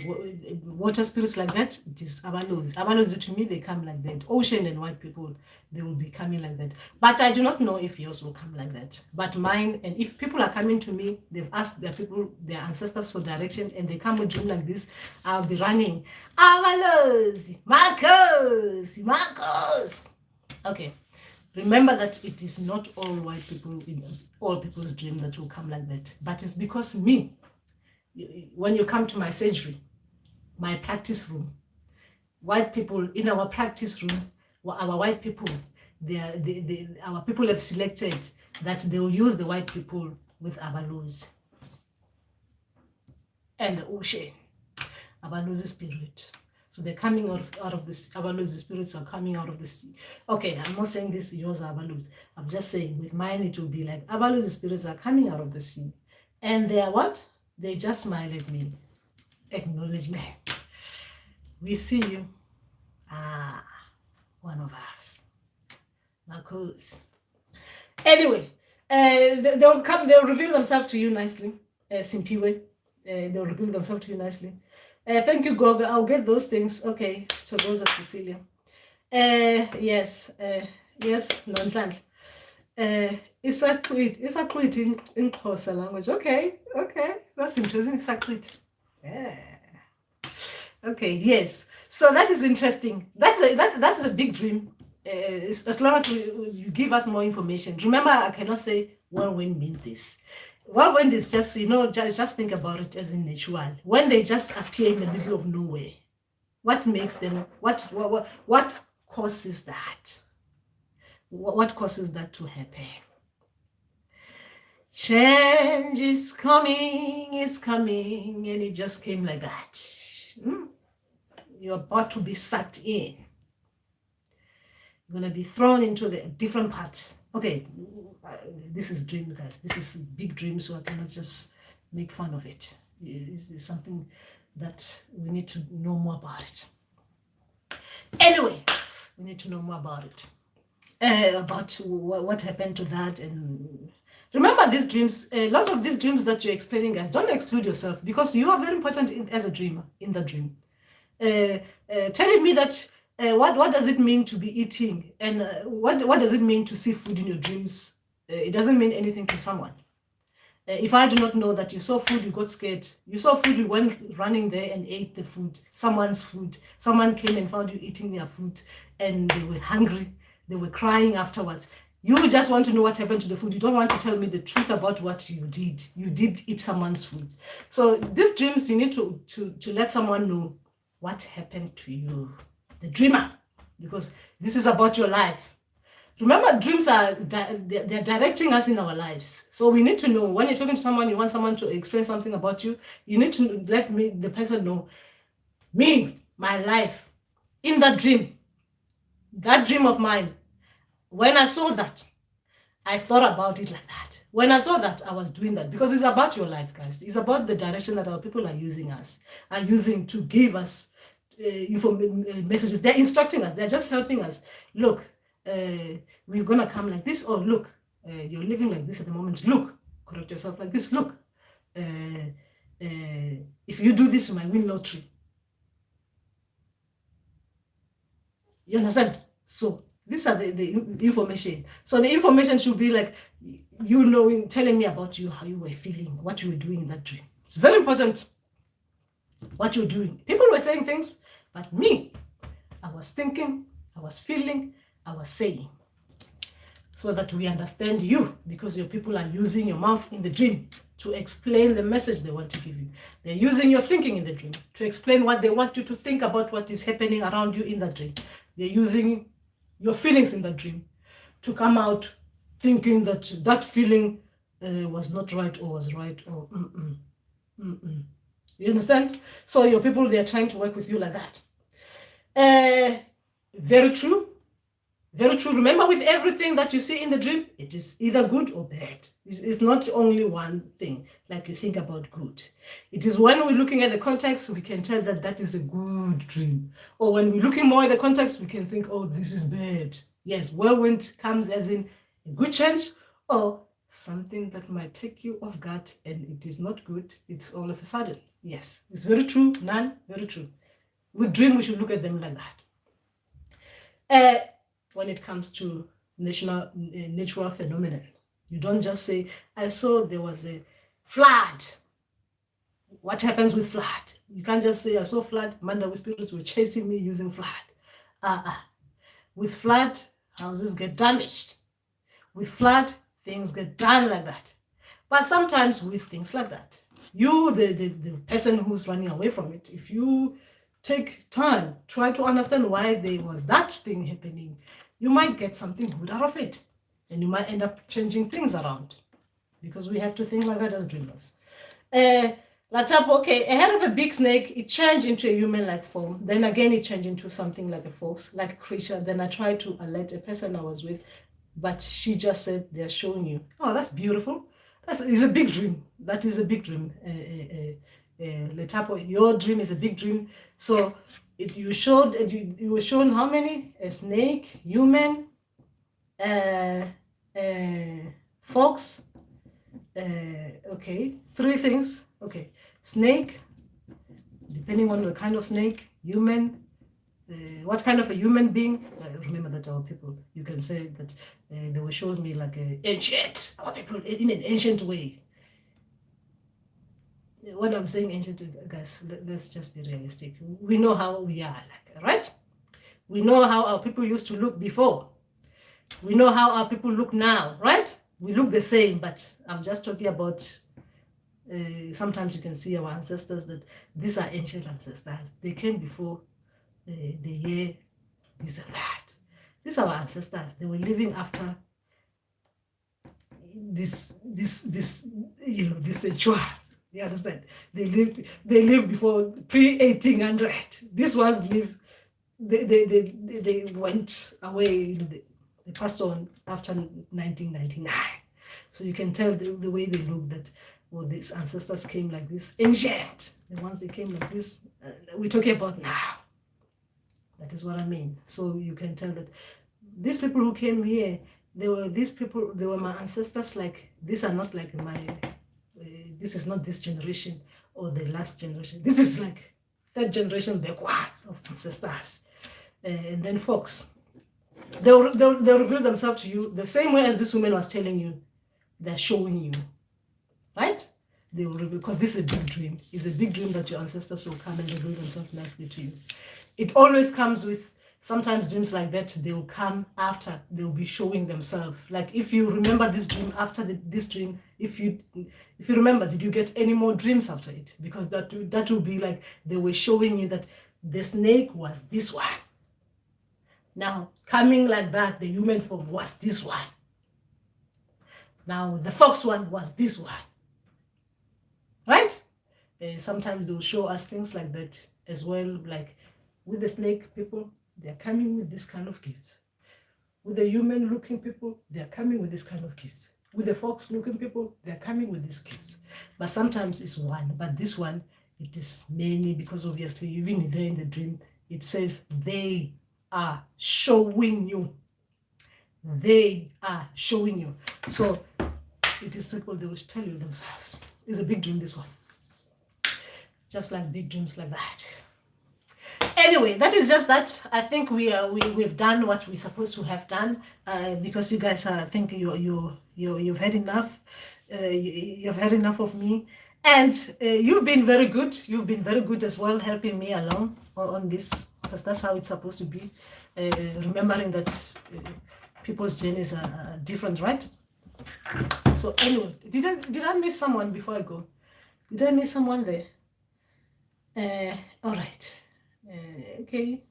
water spirits like that. It is Abalozi. Abalozi to me, they come like that. Ocean and white people, they will be coming like that. But I do not know if yours will come like that. But mine, and if people are coming to me, they've asked their people, their ancestors for direction, and they come with dream like this, I'll be running. Abalozi, Marcos, Marcos. Okay. Remember that it is not all white people in all people's dream that will come like that. But it's because me, when you come to my surgery, my practice room, white people in our practice room, our white people, our people have selected that they will use the white people with Abalozi and the ocean, Abalozi spirit. So they're coming out of this. Abalozi spirits are coming out of the sea. Okay, I'm not saying this yours are Abalozi. I'm just saying with mine it will be like Abalozi spirits are coming out of the sea. And they are what? They just smile at me. Acknowledge me. We see you. Ah, one of us. Marcos. Anyway, they'll come, they'll reveal themselves to you nicely. Simpiwe. They'll reveal themselves to you nicely. Thank you, Goga. I'll get those things. Okay, so those are Cecilia. Yes, Nonhlanhla. Isakwit in Xhosa language. Okay, that's interesting. Isakwit. Yeah. Okay, yes. So that is interesting. That's a big dream. As long as you give us more information. Remember, I cannot say whirlwind means this. Whirlwind is just, just think about it as in natural. When they just appear in the middle of nowhere, what makes them, what causes that? What causes that to happen? Change is coming, and it just came like that. You're about to be sucked in. You're going to be thrown into the different parts. Okay, this is dream, guys. This is a big dream, so I cannot just make fun of it. It's something that we need to know more about it. Anyway, we need to know more about it. About what happened to that. And remember these dreams, lots of these dreams that you're explaining, guys, don't exclude yourself, because you are very important as a dreamer in the dream. Telling me that what does it mean to be eating, and what does it mean to see food in your dreams? It doesn't mean anything to someone. If I do not know that you saw food, you got scared. You saw food, you went running there and ate the food, someone's food. Someone came and found you eating their food, and they were hungry. They were crying afterwards. You just want to know what happened to the food. You don't want to tell me the truth about what you did. You did eat someone's food. So these dreams, you need to let someone know what happened to you, the dreamer, because this is about your life. Remember, dreams they're directing us in our lives. So we need to know, when you're talking to someone, you want someone to explain something about you, you need to let the person know, me, my life, in that dream of mine, when I saw that, I thought about it like that. When I saw that, I was doing that, because it's about your life, guys. It's about the direction that our people are using to give us messages. They're instructing us. They're just helping us. Look, we're going to come like this. Or look, you're living like this at the moment. Look, correct yourself like this. Look, if you do this, you might win lottery. You understand? So these are the information. So the information should be like, telling me about you, how you were feeling, what you were doing in that dream. It's very important what you're doing. People were saying things, but me, I was thinking, I was feeling, I was saying. So that we understand you, because your people are using your mouth in the dream to explain the message they want to give you. They're using your thinking in the dream to explain what they want you to think about what is happening around you in the dream. They're using your feelings in the dream to come out thinking that feeling was not right or was right, or You understand? So your people, they're trying to work with you like that. Very true. Very true. Remember, with everything that you see in the dream, it is either good or bad. It's not only one thing, like you think about good. It is when we're looking at the context, we can tell that is a good dream. Or when we're looking more at the context, we can think, oh, this is bad. Yes, whirlwind comes as in a good change or something that might take you off guard, and it is not good. It's all of a sudden. Yes, it's very true. None, very true. With dream, we should look at them like that. When it comes to natural phenomenon, you don't just say, I saw there was a flood. What happens with flood? You can't just say, I saw flood. Mandawe spirits were chasing me using flood. With flood, houses get damaged. With flood, things get done like that. But sometimes with things like that, you, the person who's running away from it, if you take time, try to understand why there was that thing happening, you might get something good out of it. And you might end up changing things around. Because we have to think like that as dreamers. Latapo, okay, a head of a big snake, it changed into a human-like form. Then again, it changed into something like a fox, like a creature. Then I tried to alert a person I was with, but she just said, they're showing you. Oh, that's beautiful. It's a big dream. That is a big dream. Letapo, your dream is a big dream. So you were shown how many? A snake, human, fox. Okay, 3 things. Okay, snake, depending on the kind of snake, human, what kind of a human being. Remember that our people, you can say that they were showing me like a ancient, our people in an ancient way. What I'm saying ancient, guys, let's just be realistic. We know how we are, like, right? We know how our people used to look before. We know how our people look now, right? We look the same, but I'm just talking about sometimes you can see our ancestors, that these are ancient ancestors. They came before the year this and that. These are our ancestors. They were living after this century. You understand? They lived before pre-1800. These ones live. They went away. They passed on after 1999. So you can tell the way they look that, well, these ancestors came like this, ancient. The ones they came like this, we're talking about now. That is what I mean. So you can tell that these people who came here, they were my ancestors. Like, these are not like this is not this generation or the last generation. This is like 3rd generation backwards of ancestors. And then folks, they'll reveal themselves to you the same way as this woman was telling you. They're showing you, right? They will reveal, because this is a big dream. It's a big dream that your ancestors will come and reveal themselves nicely to you. It always comes with, sometimes dreams like that, they will come after they'll be showing themselves. Like, if you remember this dream, after this dream, if you remember, did you get any more dreams after it? Because that will be like they were showing you that the snake was this one. Now, coming like that, the human form was this one. Now, the fox one was this one. Right? Sometimes they'll show us things like that as well. Like, with the snake people, they're coming with this kind of gifts. With the human-looking people, they're coming with this kind of gifts. With the fox-looking people, they're coming with these gifts. But sometimes it's one. But this one, it is many, because obviously, even there in the dream, it says they are showing you. They are showing you. So it is simple. They will tell you themselves. It's a big dream, this one. Just like big dreams like that. Anyway, that is just that. I think we've done what we're supposed to have done, because you guys I think you've had enough. You've had enough of me, and you've been very good. You've been very good as well, helping me along on this, because that's how it's supposed to be. Remembering that people's journeys are different, right? So anyway, did I miss someone before I go? Did I miss someone there? All right. Okay.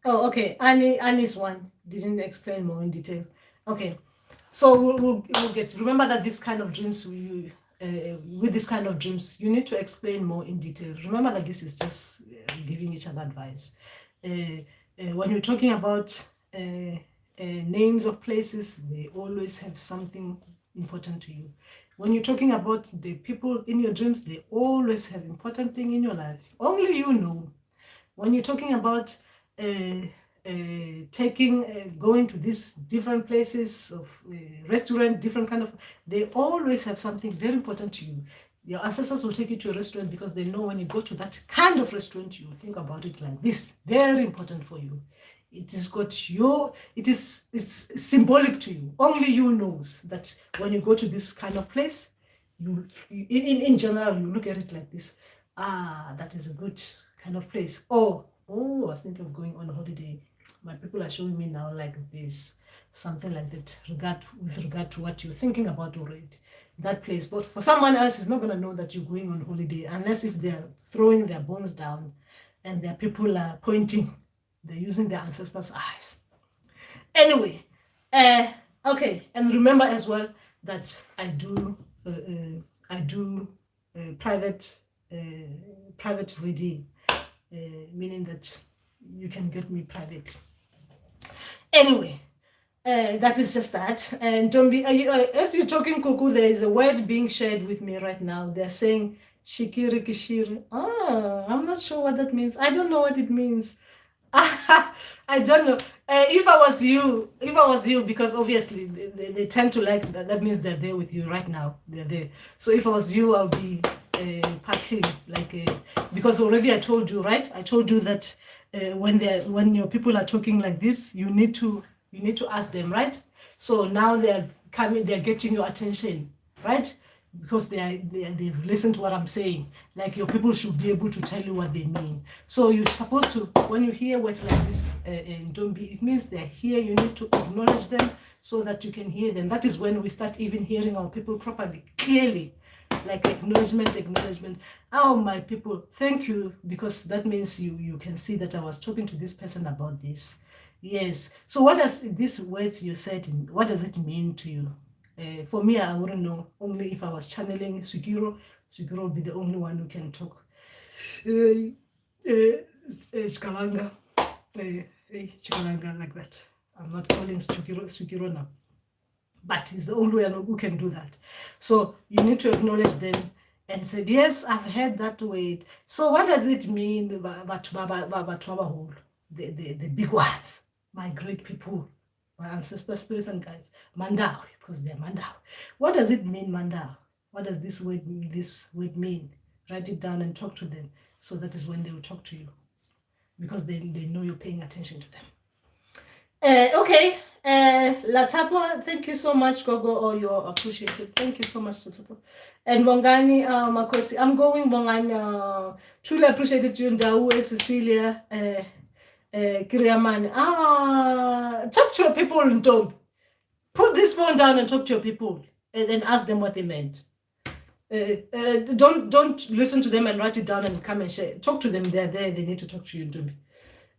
Oh, okay. Annie's one didn't explain more in detail. Okay. So we'll get. Remember that this kind of dreams, with this kind of dreams, you need to explain more in detail. Remember that this is just giving each other advice. When you're talking about names of places, they always have something important to you. When you're talking about the people in your dreams, they always have important thing in your life. Only you know. When you're talking about going to these different places of restaurant, different kind of, they always have something very important to you. Your ancestors will take you to a restaurant because they know when you go to that kind of restaurant, you think about it like this. Very important for you. It's symbolic to you. Only you knows that when you go to this kind of place, in general, you look at it like this. That is a good kind of place. Oh, I was thinking of going on a holiday. My people are showing me now like this, something like that, with regard to what you're thinking about already, that place. But for someone else, is not going to know that you're going on holiday unless if they're throwing their bones down and their people are pointing. They're using their ancestors' eyes. Anyway, okay, and remember as well that I do private reading, meaning that you can get me privately. Anyway, that is just that. And don't be as you're talking, Kuku, there is a word being shared with me right now. They're saying shikiri kishiri. I'm not sure what that means. I don't know what it means. I don't know. If I was you, because obviously they tend to like that. That means they're there with you right now. They're there. So if I was you, I'll be packing because already I told you, right? I told you that when your people are talking like this, you need to ask them, right? So now they're getting your attention, right? Because they've listened to what I'm saying. Like your people should be able to tell you what they mean. So you're supposed to, when you hear words like this, don't be, it means they're here. You need to acknowledge them so that you can hear them. That is when we start even hearing our people properly, clearly, like acknowledgement. Oh, my people, thank you, because that means you can see that I was talking to this person about this. Yes. So what does these words you said, what does it mean to you? For me, I wouldn't know. Only if I was channeling Sugiro would be the only one who can talk. Chikalanga, Chikalanga, like that. I'm not calling Sugiro now, but he's the only one who can do that. So you need to acknowledge them and say, yes, I've heard that word. So what does it mean? The big ones, my great people, my ancestor spirits and guides, Mandawe, because they're Mandawe. What does it mean, Mandawe? What does this word mean? Write it down and talk to them. So that is when they will talk to you, because they know you're paying attention to them. Okay, Latapo, thank you so much, Gogo, or you're appreciated. Thank you so much, Latapo. And Bongani, Makosi, I'm going, Bongani, truly appreciated you, Ndawe, Cecilia, Kiriamani. Talk to your people and don't put this phone down and talk to your people and then ask them what they meant. Don't listen to them and write it down and come and share. Talk to them. They're there. They need to talk to you.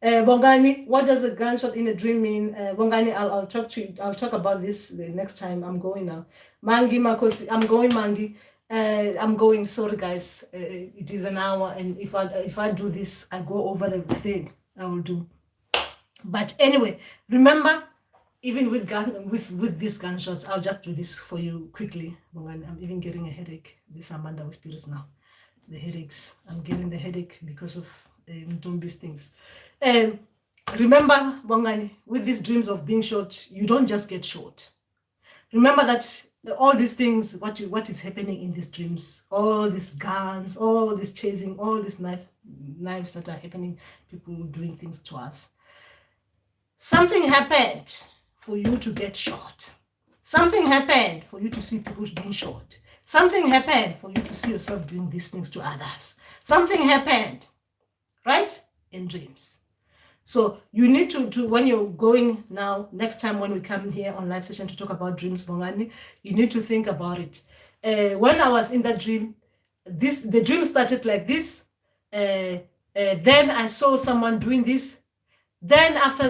Bongani, what does a gunshot in a dream mean? Bongani, I'll talk to you. I'll talk about this the next time. I'm going now. Mangi Makosi, I'm going, Mangi. I'm going. Sorry, guys. It is an hour, and if I do this, I go over the thing. I will do. But anyway, remember, even with these gunshots, I'll just do this for you quickly. I'm even getting a headache. These are Mandawe spirits now. The headaches. I'm getting the headache because of Ntombi's things. Remember, Bongani, with these dreams of being shot, you don't just get shot. Remember that all these things, what is happening in these dreams, all these guns, all this chasing, all these knives that are happening, people doing things to us. Something happened for you to get shot. Something happened for you to see people being shot. Something happened for you to see yourself doing these things to others. Something happened, right? In dreams. So you need to when you're going now, next time when we come here on live session to talk about dreams, Bongani, you need to think about it. When I was in that dream, the dream started like this. Then I saw someone doing this. Then after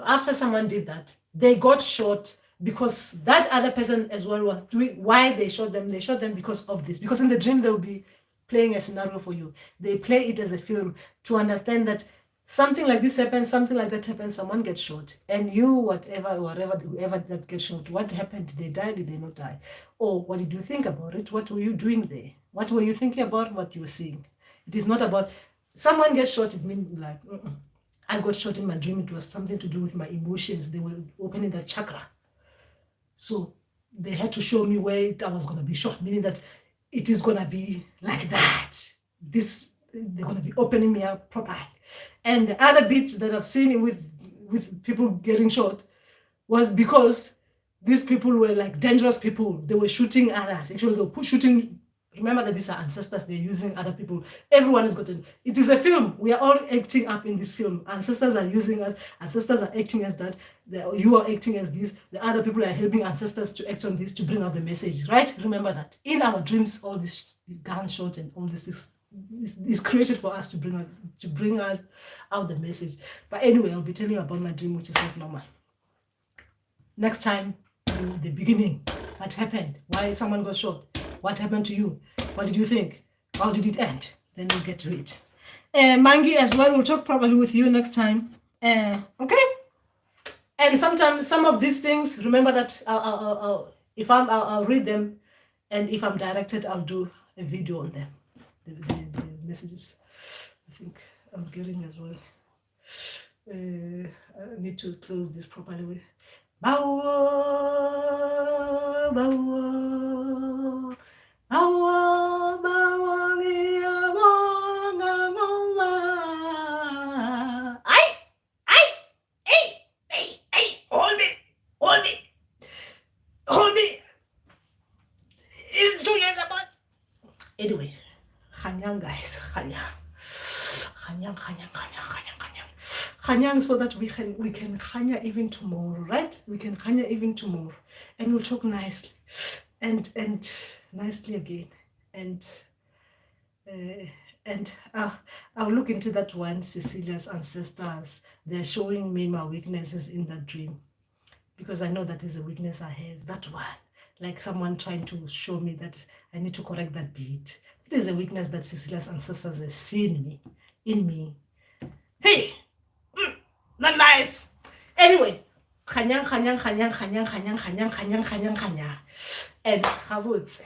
after someone did that, they got shot because that other person as well was doing. Why they shot them? They shot them because of this. Because in the dream they will be playing a scenario for you. They play it as a film to understand that something like this happens, something like that happens, someone gets shot. And you, whoever that gets shot, what happened? Did they die? Did they not die? Or what did you think about it? What were you doing there? What were you thinking about what you were seeing? It is not about someone gets shot, it means like, I got shot in my dream. It was something to do with my emotions. They were opening that chakra. So they had to show me where I was going to be shot, meaning that it is going to be like that. They're going to be opening me up properly. And the other bit that I've seen with people getting shot was because these people were like dangerous people. They were shooting others. Actually, they were shooting. Remember that these are ancestors. They're using other people. Everyone is gotten. It is a film. We are all acting up in this film. Ancestors are using us. Ancestors are acting as that. You are acting as this. The other people are helping ancestors to act on this to bring out the message. Right? Remember that. In our dreams, all this gunshot and all this is created for us to bring out the message. But anyway, I'll be telling you about my dream, which is not normal. Next time, in the beginning, what happened? Why someone got shot? What happened to you? What did you think? How did it end? Then we'll get to it. Mangi as well, we'll talk probably with you next time. Okay? And sometimes some of these things, remember that I'll read them, and if I'm directed, I'll do a video on them. The messages. I think I'm getting as well. I need to close this properly with Bawo, bawo, bawo, bawo, hold me. It's 2 years apart. Anyway, Hanyang guys, Hanyang. Hanyang, so that we can Hanya even tomorrow, right? We can Hanya even tomorrow, and we'll talk nicely, and nicely again, and I'll look into that one. Cecilia's ancestors, they're showing me my weaknesses in that dream, because I know that is a weakness I have. That one, like someone trying to show me that I need to correct that bit. It is a weakness that Cecilia's ancestors have seen in me. Hey. Not nice. Anyway, Hanyang. And Havutse.